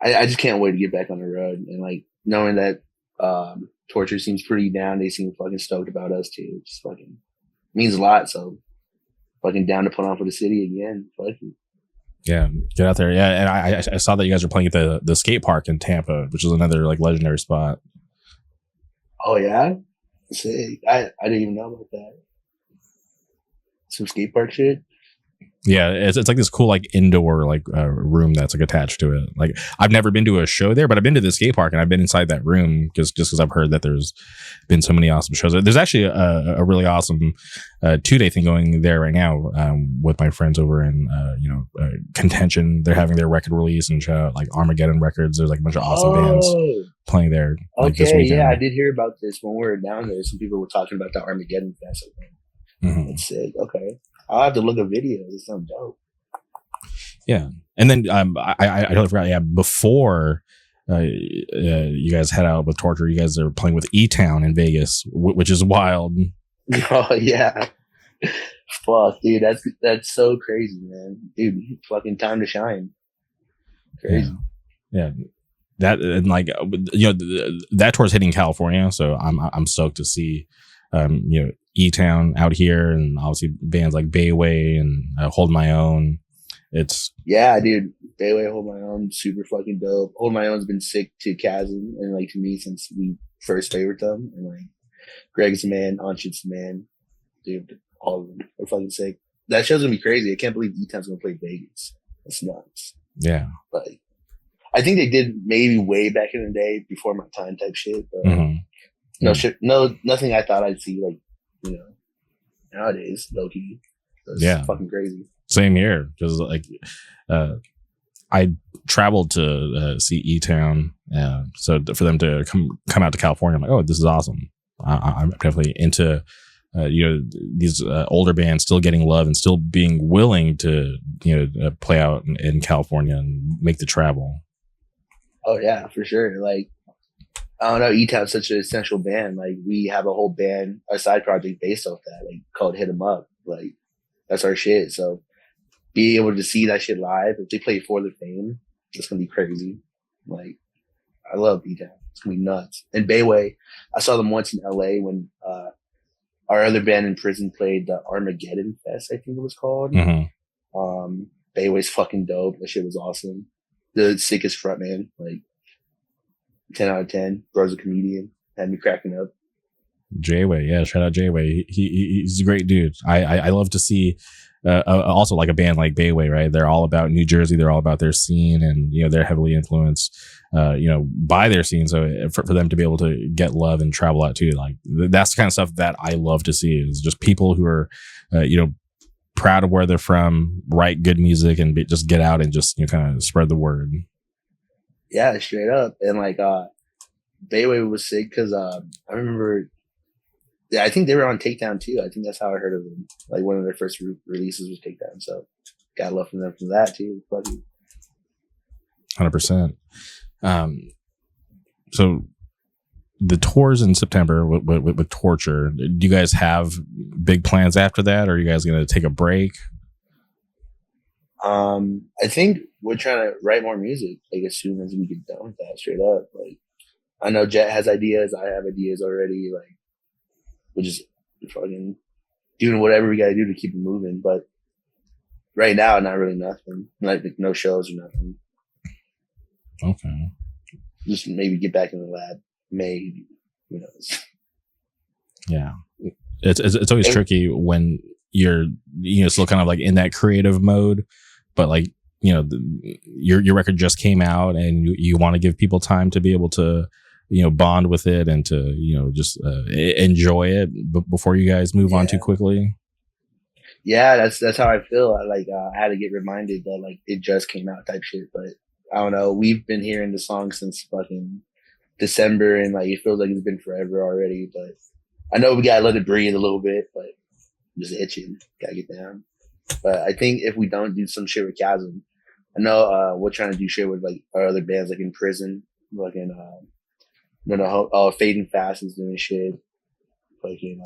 I just can't wait to get back on the road and like knowing that Torture seems pretty down. They seem fucking stoked about us too. It just fucking means a lot. So fucking down to put on for the city again. Fucking. Yeah, get out there. Yeah, and I saw that you guys are playing at the skate park in Tampa, which is another like legendary spot. Oh yeah, sick. I didn't even know about that. Some skate park shit. Yeah, it's like this cool like indoor like room that's like attached to it. Like I've never been to a show there, but I've been to the skate park and I've been inside that room because I've heard that there's been so many awesome shows. There's actually a really awesome 2-day thing going there right now with my friends over in Contention. They're having their record release and like Armageddon Records. There's like a bunch of awesome bands playing there. Like, okay, yeah, I did hear about this when we were down there. Some people were talking about the Armageddon Festival. Mm-hmm. That's sick. Okay. I'll have to look at videos. It's something dope. Yeah. And then I totally forgot. Yeah. Before you guys head out with Torture, you guys are playing with E-Town in Vegas, which is wild. Oh, yeah. Fuck, dude. That's so crazy, man. Dude, fucking time to shine. Crazy. Yeah. That and like, that tour's hitting California. So I'm stoked to see, E-Town out here, and obviously bands like Bayway and Hold My Own. Dude, Bayway, Hold My Own, super fucking dope. Hold My Own's been sick to Khasm and like to me since we first favored them, and like Greg's the man, Anshit's the man, dude. All of them are fucking sick. That show's gonna be crazy. I can't believe E-Town's gonna play Vegas. That's nuts. Yeah, like I think they did maybe way back in the day before my time type shit, but nothing I thought I'd see like. Nowadays, low key. It's fucking crazy. Same here. Because like, I traveled to see E-Town, so for them to come out to California, I'm like, oh, this is awesome. I'm definitely into, these older bands still getting love and still being willing to, play out in California and make the travel. Oh yeah, for sure. Like. I don't know, E-Town's such an essential band. Like, we have a whole band, a side project based off that, like, called Hit 'Em Up. Like, that's our shit. So, be able to see that shit live, if they play For the Fame, it's gonna be crazy. Like, I love B-Town. It's gonna be nuts. And Bayway, I saw them once in LA when our other band in prison played the Armageddon Fest, I think it was called. Bayway's fucking dope. That shit was awesome. The sickest frontman, like 10 out of 10. Bro's a comedian. Had me cracking up. J-Way, yeah, shout out J-Way. He's a great dude. I love to see also like a band like Bayway, right? They're all about New Jersey. They're all about their scene, and they're heavily influenced by their scene. So for them to be able to get love and travel out too, like that's the kind of stuff that I love to see, is just people who are proud of where they're from, write good music, and just get out and just kind of spread the word. Yeah, straight up. And like Bayway was sick because I remember. Yeah, I think they were on Takedown too. I think that's how I heard of them. Like one of their first releases was Takedown, so got love from them for that too. 100%. So the tours in September with Torture. Do you guys have big plans after that, or are you guys going to take a break? I think we're trying to write more music like as soon as we get done with that. Straight up, like I know Jet has ideas. I have ideas already. Like. We're just fucking doing whatever we got to do to keep it moving. But right now, not really nothing. Like no shows or nothing. Okay. Just maybe get back in the lab. Maybe. Who knows? Yeah. It's always tricky when you're still kind of like in that creative mode, but like your record just came out and you want to give people time to be able to bond with it and to, just enjoy it before you guys move on too quickly. Yeah, that's how I feel. I had to get reminded that like it just came out type shit. But I don't know. We've been hearing the song since fucking December, and like it feels like it's been forever already. But I know we gotta let it breathe a little bit. But I'm just itching. Gotta get down. But I think if we don't do some shit with Khasm, I know we're trying to do shit with like our other bands, like in prison, like in Fading Fast is doing shit. Fucking,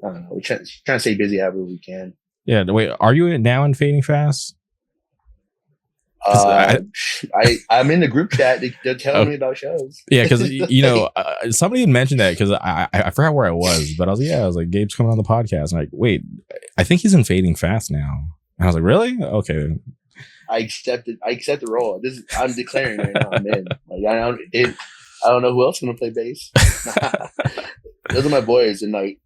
I don't know. We're trying to stay busy however we can. Yeah. Wait, are you now in Fading Fast? I'm in the group chat. They're telling me about shows. Yeah, because somebody had mentioned that because I forgot where I was, but I was like, Gabe's coming on the podcast. And I'm like, wait, I think he's in Fading Fast now. And I was like, really? Okay. I accept the role. I'm declaring right now. I'm in. Like I don't know who else is gonna play bass. Those are my boys, and like,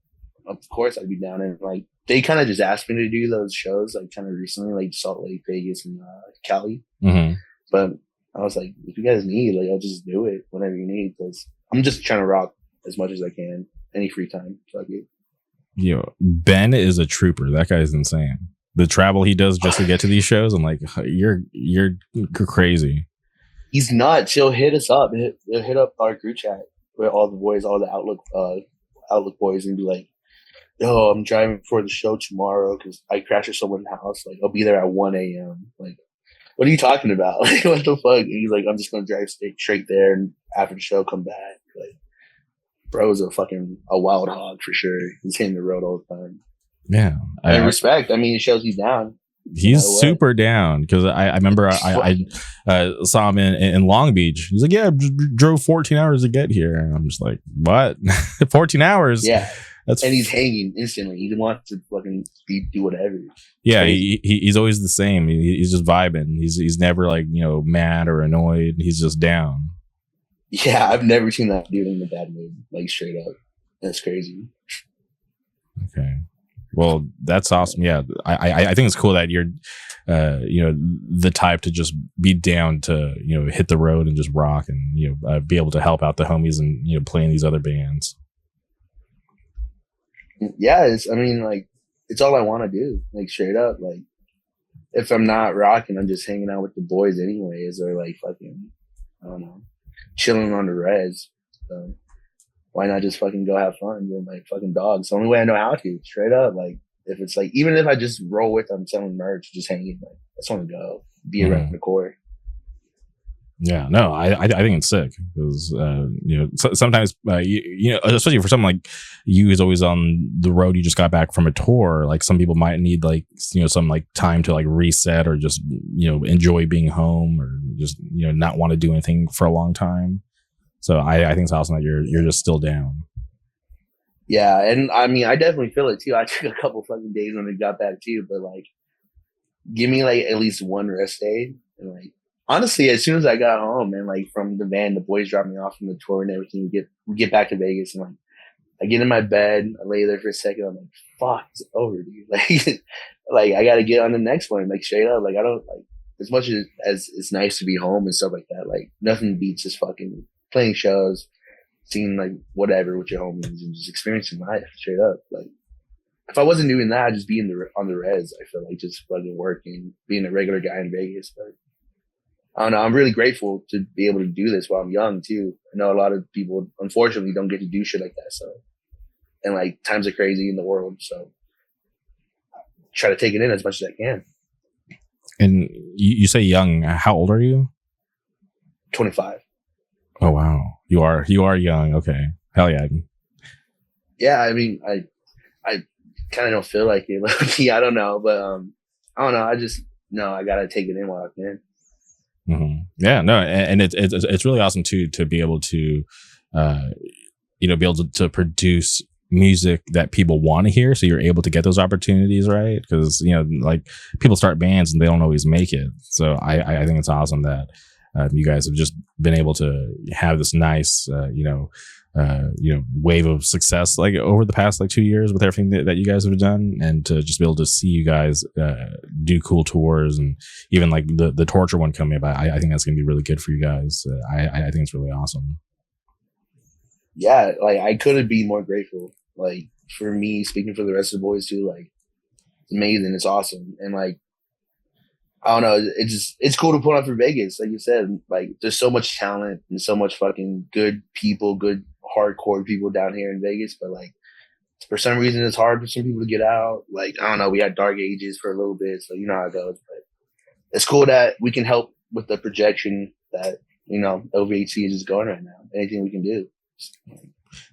of course, I'd be down. And like, they kind of just asked me to do those shows, like, kind of recently, like Salt Lake, Vegas, and Cali. Mm-hmm. But I was like, if you guys need, like, I'll just do it whenever you need, because I'm just trying to rock as much as I can, any free time. Fuck it. Ben is a trooper. That guy's insane. The travel he does just to get to these shows, I'm like, you're crazy. He's nuts. He'll hit us up. He'll hit up our group chat with all the boys, all the Outlook boys, and be like, "Yo, I'm driving for the show tomorrow because I crashed at someone's house. Like, I'll be there at 1 a.m. Like, what are you talking about? Like, what the fuck?" And he's like, "I'm just gonna drive straight there, and after the show, come back." Like, bro's a wild hog for sure. He's hitting the road all the time. Yeah, I respect. I mean, it shows he's down. He's super down because I remember I saw him in Long Beach. He's like, yeah, I drove 14 hours to get here. And I'm just like, what? 14 hours? Yeah. And he's hanging instantly. He wants to fucking do whatever. Yeah, he's always the same. He's just vibing. He's never like, mad or annoyed. He's just down. Yeah, I've never seen that dude in a bad mood, like straight up. That's crazy. Okay. Well, that's awesome. Yeah, I think it's cool that you're, the type to just be down to, hit the road and just rock and, be able to help out the homies and, play in these other bands. Yeah, it's all I want to do, like straight up. Like, if I'm not rocking, I'm just hanging out with the boys anyways, or like fucking, I don't know, chilling on the res. So why not just fucking go have fun with my fucking dogs? It's the only way I know how to, straight up. Like, if it's like, even if I just roll with them selling merch, just hanging, like, I just want to go be around the core. Yeah, no, I think it's sick because sometimes especially for something like you is always on the road. You just got back from a tour. Like some people might need like some like time to like reset or just enjoy being home or just not want to do anything for a long time. So I think it's awesome that you're just still down. Yeah, and I mean I definitely feel it too. I took a couple fucking days when I got back too, but like give me like at least one rest day and like. Honestly, as soon as I got home and like from the van, the boys dropped me off from the tour and everything. We get back to Vegas and like I get in my bed, I lay there for a second. I'm like, fuck, it's over, dude. Like I got to get on the next one. Like straight up, like I don't like as much as it's nice to be home and stuff like that. Like nothing beats just fucking playing shows, seeing like whatever with your homies and just experiencing life straight up. Like if I wasn't doing that, I'd just be on the res. I feel like just fucking working, being a regular guy in Vegas, but. I don't know. I'm really grateful to be able to do this while I'm young too. I know a lot of people, unfortunately, don't get to do shit like that. So, and like times are crazy in the world. So, try to take it in as much as I can. And you say young. How old are you? 25. Oh wow, you are young. Okay, hell yeah. Yeah, I mean, I kind of don't feel like it. I don't know, but I don't know. I just no, I gotta take it in while I can. Mm-hmm. Yeah, no, and it's really awesome too to be able to, be able to produce music that people want to hear, so you're able to get those opportunities, right? Because like people start bands and they don't always make it. So I think it's awesome that you guys have just been able to have this nice, wave of success like over the past like 2 years with everything that you guys have done, and to just be able to see you guys do cool tours and even like the Torture one coming up. I think that's going to be really good for you guys. I think it's really awesome. Yeah, like I couldn't be more grateful. Like for me, speaking for the rest of the boys too, like it's amazing, it's awesome, and like I don't know, it's cool to put on for Vegas. Like you said, like there's so much talent and so much fucking good people, good hardcore people down here in Vegas, but like for some reason it's hard for some people to get out. Like I don't know, we had dark ages for a little bit, so you know how it goes. But it's cool that we can help with the projection that OVHC is just going right now. Anything we can do.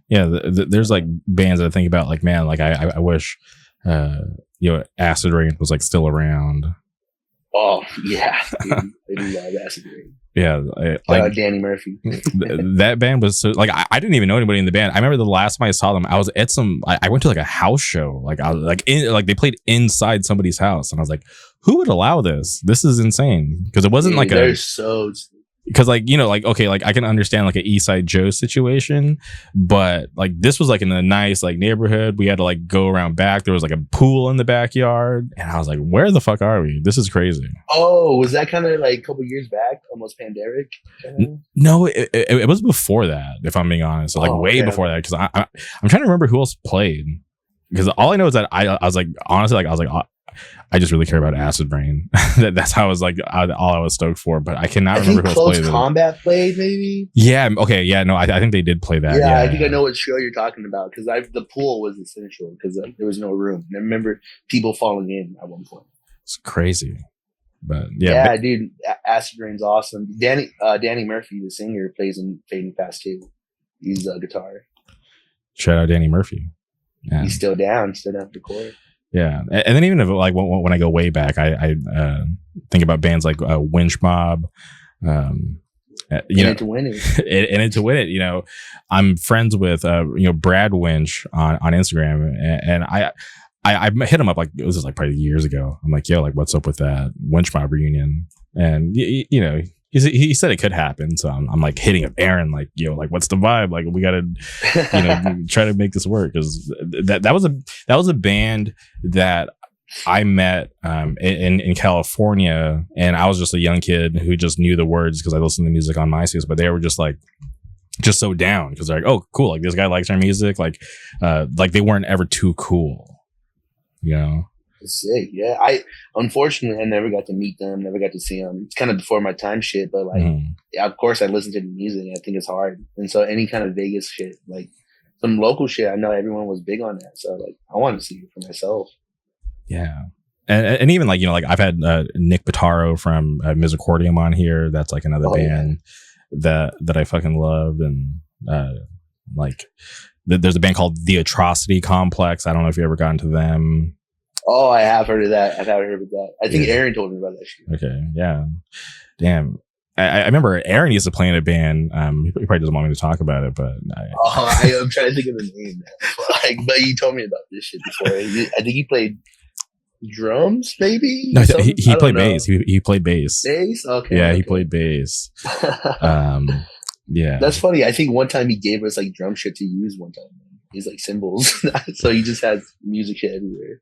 Yeah, there's like bands that I think about, like man, like I wish Acid Rain was like still around. Oh yeah, dude, I do love Acid Rain. Yeah, like Danny Murphy. That band was so like I didn't even know anybody in the band. I remember the last time I saw them, I was at I went to like a house show. Like I was like they played inside somebody's house, and I was like, who would allow this? This is insane, because it wasn't like they're so. Because like okay, like I can understand like an East Side Joe situation, but like this was like in a nice like neighborhood. We had to like go around back. There was like a pool in the backyard, and I was like, where the fuck are we? This is crazy. Oh, was that kind of like a couple years back, almost pandemic? No, it was before that, if I'm being honest. So, like way before that, because I'm trying to remember who else played. Because all I know is that I was like, honestly, like I was like, I just really care about Acid Rain. That's how I was like all I was stoked for. But I cannot remember who else played. Close Combat played, maybe. Yeah. Okay. Yeah. No. I think they did play that. Yeah. I think I know what show you're talking about, because the pool was essential because there was no room. And I remember people falling in at one point. It's crazy. But yeah. Dude, Acid Rain's awesome. Danny Murphy, the singer, plays in Fading Fast too. He's a guitar. Shout out Danny Murphy. Yeah. He's still down for chord. Yeah, and then even if like when I go way back, I think about bands like Winch Mob. In it to win it. I'm friends with Brad Winch on Instagram, and I hit him up like it was just like probably years ago. I'm like, yo, like what's up with that Winch Mob reunion? And he said it could happen, so I'm like hitting up Aaron like, yo, like what's the vibe? Like we gotta try to make this work, because that was a band that I met in California, and I was just a young kid who just knew the words because I listened to music on MySpace, but they were just so down because they're like, oh cool, like this guy likes our music, like they weren't ever too cool, Sick. Yeah, unfortunately I never got to meet them, never got to see them. It's kind of before my time shit, but like yeah, of course I listen to the music. I think it's hard, and so any kind of Vegas shit, like some local shit, I know everyone was big on that, so like I want to see it for myself. Yeah, and even like, you know, like I've had Nick Pitaro from Misericordium on here. That's like another band that I fucking love. And like there's a band called The Atrocity Complex. I don't know if you ever got into them. Oh, I have heard of that. I've heard of that. I think Aaron told me about that shit. Okay, yeah. Damn. I remember Aaron used to play in a band. He probably doesn't want me to talk about it, but I'm trying to think of the name now. But you told me about this shit before. I think he played drums, maybe. No, he played bass. He played bass. Bass, okay. Yeah, he played bass. Yeah, that's funny. I think one time he gave us like drum shit to use. One time, he's like cymbals, so he just has music shit everywhere.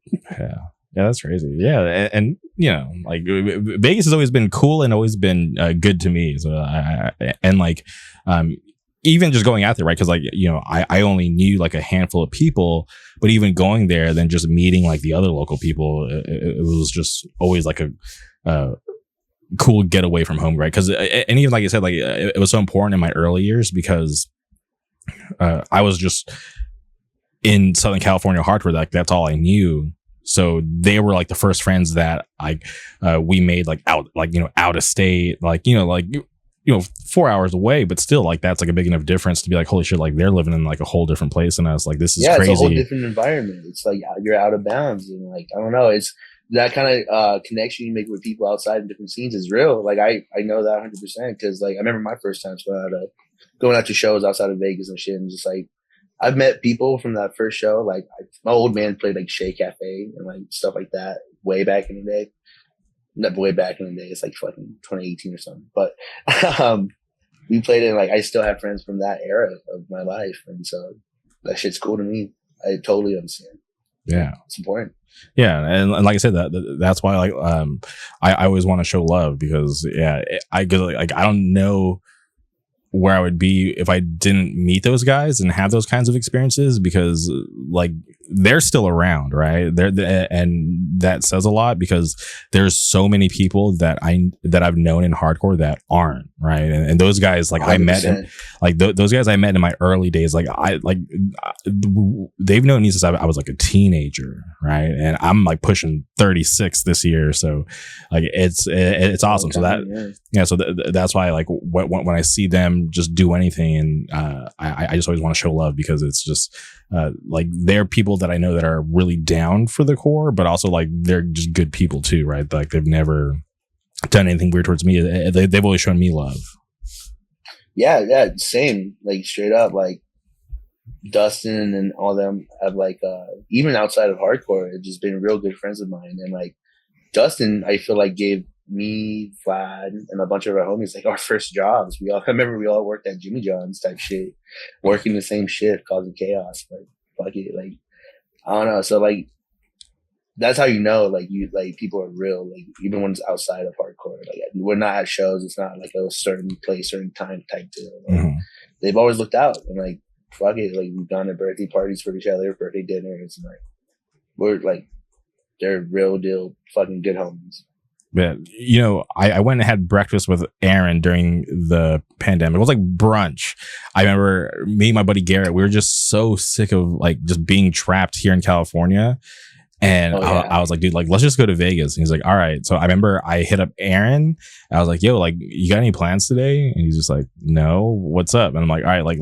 Yeah, that's crazy. Yeah, and you know, like Vegas has always been cool and always been good to me. So even just going out there, right? Because like, you know, I only knew like a handful of people, but even going there, then just meeting like the other local people, it was just always like a cool getaway from home, right? Because and even like I said, like it was so important in my early years because I was just in Southern California hardcore. Like that's all I knew. So they were like the first friends that we made like out of state, like, you know, 4 hours away, but still like that's like a big enough difference to be like, holy shit, like they're living in like a whole different place than us. Like this is crazy. It's a whole different environment. It's like you're out of bounds, and like I don't know, it's that kind of connection you make with people outside in different scenes is real. Like I know that 100% because like I remember my first time going out to shows outside of Vegas and shit, and just like I've met people from that first show. Like my old man played like Shea Cafe and like stuff like that way back in the day. Not way back in the day. It's like fucking 2018 or something. But we played it. And, like I still have friends from that era of my life, and so that shit's cool to me. I totally understand. Yeah, it's important. Yeah, and like I said, that's why like I always want to show love because I don't know where I would be if I didn't meet those guys and have those kinds of experiences because like they're still around, right? And that says a lot because there's so many people that I've known in hardcore that aren't, right? And those guys like 100%. I met in, like those guys I met in my early days, like they've known me since I was like a teenager, right? And I'm like pushing 36 this year, so like it's awesome. So that's why like when I see them just do anything, and I just always want to show love because it's just like they're people that I know that are really down for the core, but also like they're just good people too, right? Like they've never done anything weird towards me. They've always shown me love. Yeah, same. Like straight up, like Dustin and all them have like even outside of hardcore, have just been real good friends of mine. And like Dustin, I feel like gave me, Vlad, and a bunch of our homies like our first jobs. I remember we all worked at Jimmy John's type shit, working the same shift, causing chaos. But fuck it, like I don't know. So like that's how you know like people are real. Like even when it's outside of hardcore, like we're not at shows. It's not like a certain place, certain time type deal. Like, they've always looked out and like fuck it. Like we've gone to birthday parties for each other, birthday dinners, and like we're like they're real deal fucking good homies. But you know, I went and had breakfast with Aaron during the pandemic. It was like brunch. I remember me and my buddy Garrett, we were just so sick of like just being trapped here in California. And I was like, dude, like, let's just go to Vegas. And he's like, all right. So I remember I hit up Aaron. I was like, yo, like, you got any plans today? And he's just like, no, what's up? And I'm like, all right, like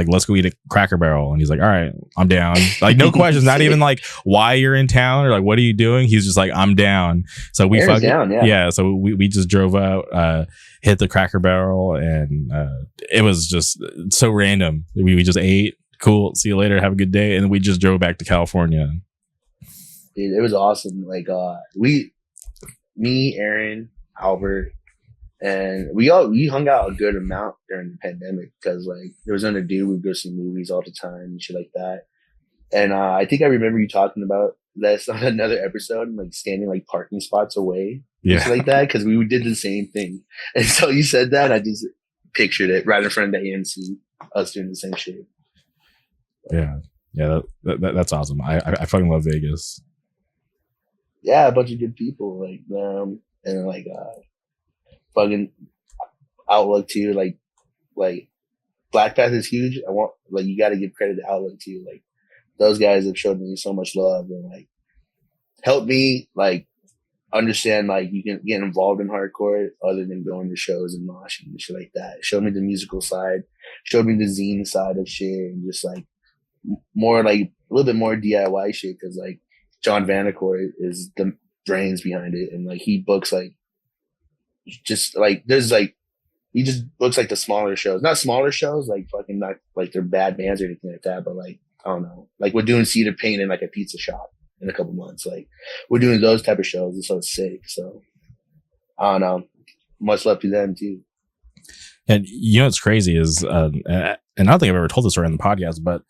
let's go eat a Cracker Barrel. And he's like, all right, I'm down. Like, no questions, not even like why you're in town or like, what are you doing? He's just like, I'm down. So we fucking down, yeah. So we just drove out, hit the Cracker Barrel, and it was just so random. We just ate. Cool. See you later. Have a good day. And we just drove back to California. Dude, it was awesome. Like me, Aaron, Albert, and we hung out a good amount during the pandemic because like there was nothing to do. We'd go see movies all the time and shit like that. And I think I remember you talking about this on another episode, like standing like parking spots away, shit like that, because we did the same thing. And so you said that, I just pictured it right in front of the AMC, us doing the same shit. Yeah, that's awesome. I fucking love Vegas. Yeah, a bunch of good people like and like fucking Outlook too. Like Black Path is huge. I want like you got to give credit to Outlook too. Like those guys have showed me so much love and like helped me like understand like you can get involved in hardcore other than going to shows and moshing and shit like that. It showed me the musical side, showed me the zine side of shit, and just like more like a little bit more DIY shit because like John Vanacore is the brains behind it, and like he books like just like there's like he just books like the smaller shows, not smaller shows like fucking not like they're bad bands or anything like that, but like I don't know, like we're doing Cedar Paint in like a pizza shop in a couple months. Like we're doing those type of shows. It's so sick. So I don't know. Much love to them too. And you know what's crazy is, and I don't think I've ever told this story on the podcast, but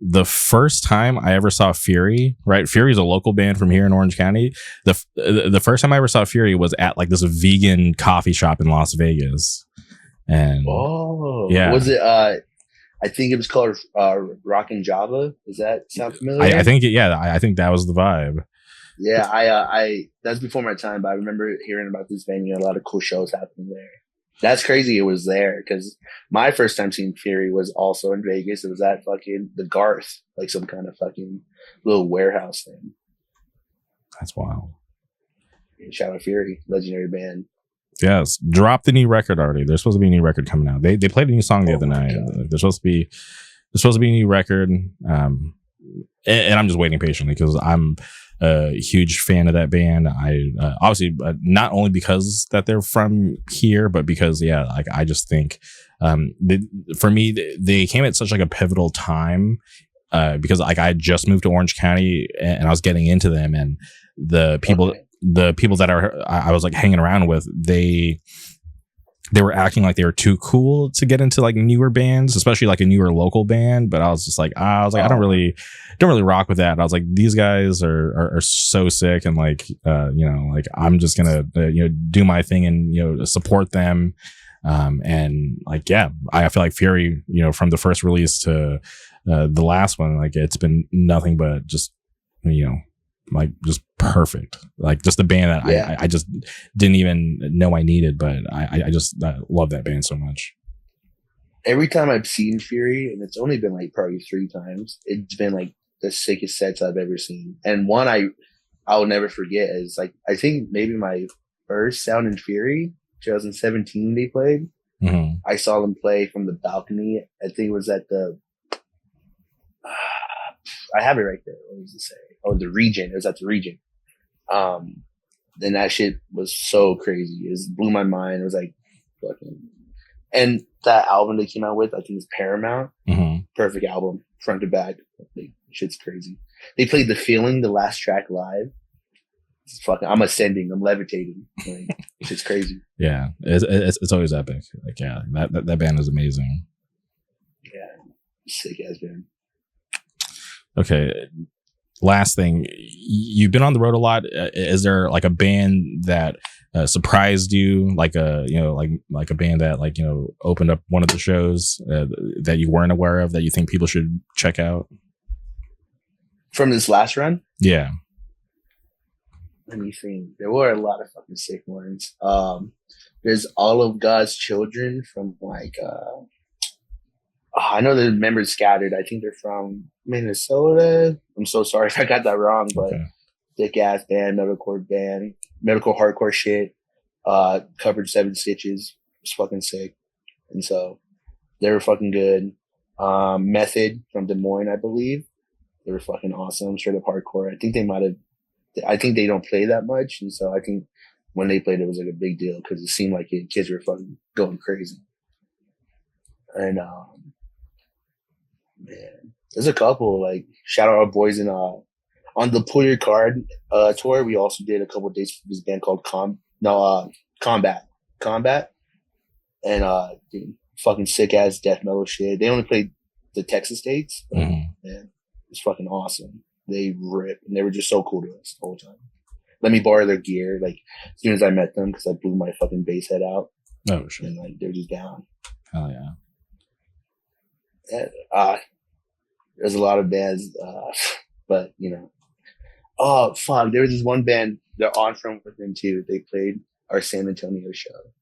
the first time I ever saw Fury, right? Fury is a local band from here in Orange County. The first time I ever saw Fury was at like this vegan coffee shop in Las Vegas. And yeah, was it? I think it was called Rockin' Java. Does that sound familiar? I think I think that was the vibe. Yeah, I that's before my time, but I remember hearing about this venue. A lot of cool shows happening there. That's crazy. It was there because my first time seeing Fury was also in Vegas. It was at fucking the Garth, like some kind of fucking little warehouse thing. That's wild. Shout out Fury, legendary band. Yes, dropped the new record already. There's supposed to be a new record coming out. They played a new song the other night. There's supposed to be a new record. And I'm just waiting patiently because I'm a huge fan of that band. I obviously not only because that they're from here, but because like I just think for me they came at such like a pivotal time because like I just moved to Orange County and I was getting into them, and the people. Okay. The people that I was like hanging around with, they were acting like they were too cool to get into like newer bands, especially like a newer local band. But I was just like, I don't really rock with that. And I was like, these guys are so sick, and like like I'm just gonna do my thing and support them. And like I feel like Fury, from the first release to the last one, like it's been nothing but just like just perfect, like just a band that I just didn't even know I needed, but I just love that band so much. Every time I've seen Fury, and it's only been like probably 3 times, it's been like the sickest sets I've ever seen. And one I'll never forget is like I think maybe my first Sound and Fury 2017 they played. Mm-hmm. I saw them play from the balcony. I think it was at the I have it right there. What was it say? Oh, the Region. It was at the Region. Then that shit was so crazy. It blew my mind. It was like fucking. And that album they came out with, I think it's Paramount. Mm-hmm. Perfect album, front to back. Like, shit's crazy. They played The Feeling, the last track live. It's fucking. I'm ascending. I'm levitating. Like, shit's crazy. Yeah, it's always epic. Like that band is amazing. Yeah, sick ass band. Okay. Last thing, you've been on the road a lot. Is there like a band that surprised you, like a like a band that like opened up one of the shows that you weren't aware of that you think people should check out from this last run? Yeah. Let me think. There were a lot of fucking sick ones. There's All of God's Children from like I know the members scattered. I think they're from Minnesota. I'm so sorry if I got that wrong, but thick ass band, metalcore band, metalcore hardcore shit. Covered 7 Stitches. It was fucking sick. And so they were fucking good. Method from Des Moines, I believe. They were fucking awesome. Straight up hardcore. I think they don't play that much. And so I think when they played, it was like a big deal because it seemed like kids were fucking going crazy. And, man, there's a couple, like, shout out our boys in, on the Pull Your Card, tour. We also did a couple of dates for this band called Combat. And, dude, fucking sick ass death metal shit. They only played the Texas dates. But, man, it's fucking awesome. They rip, and they were just so cool to us the whole time. Let me borrow their gear, like, as soon as I met them, because I blew my fucking bass head out. Oh, shit. And, like, they're just down. Hell yeah. There's a lot of bands, but oh fuck, there was this one band they're on from within too. They played our San Antonio show.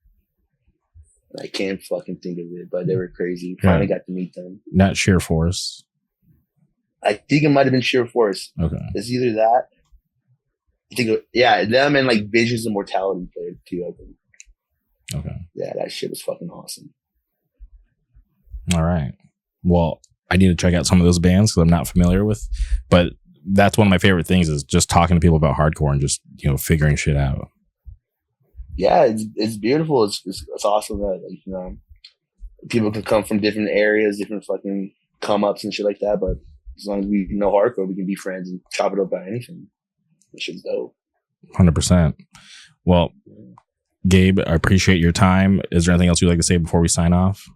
I can't fucking think of it, but they were crazy. Finally got to meet them. Not Sheer Force. I think it might have been Sheer Force. Okay, it's either that I think, yeah, them and like Visions of Mortality played too. I think. Okay. Yeah, that shit was fucking awesome. All right. Well, I need to check out some of those bands because I'm not familiar with, but that's one of my favorite things is just talking to people about hardcore and just, you know, figuring shit out. Yeah, it's beautiful. It's awesome that, like, you know, people can come from different areas, different fucking come ups and shit like that. But as long as we know hardcore, we can be friends and chop it up about anything. That shit's dope. 100%. Well, Gabe, I appreciate your time. Is there anything else you'd like to say before we sign off?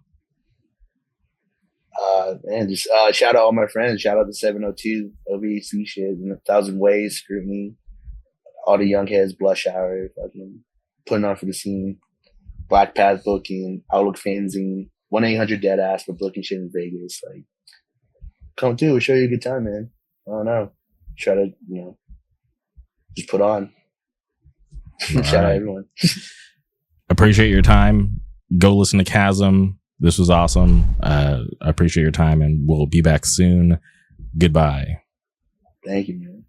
Man, just shout out all my friends. Shout out to 702, OVC shit, and 1,000 Ways, Scrutiny, all the young heads, Blush Hour, fucking putting on for the scene, Black Path booking, Outlook Fanzine, 1-800-DEAD-ASS for booking shit in Vegas. Like, come through, we'll show you a good time, man. I don't know. Try to, you know, just put on. Shout out everyone. Appreciate your time. Go listen to Khasm. This was awesome. I appreciate your time, and we'll be back soon. Goodbye. Thank you, man.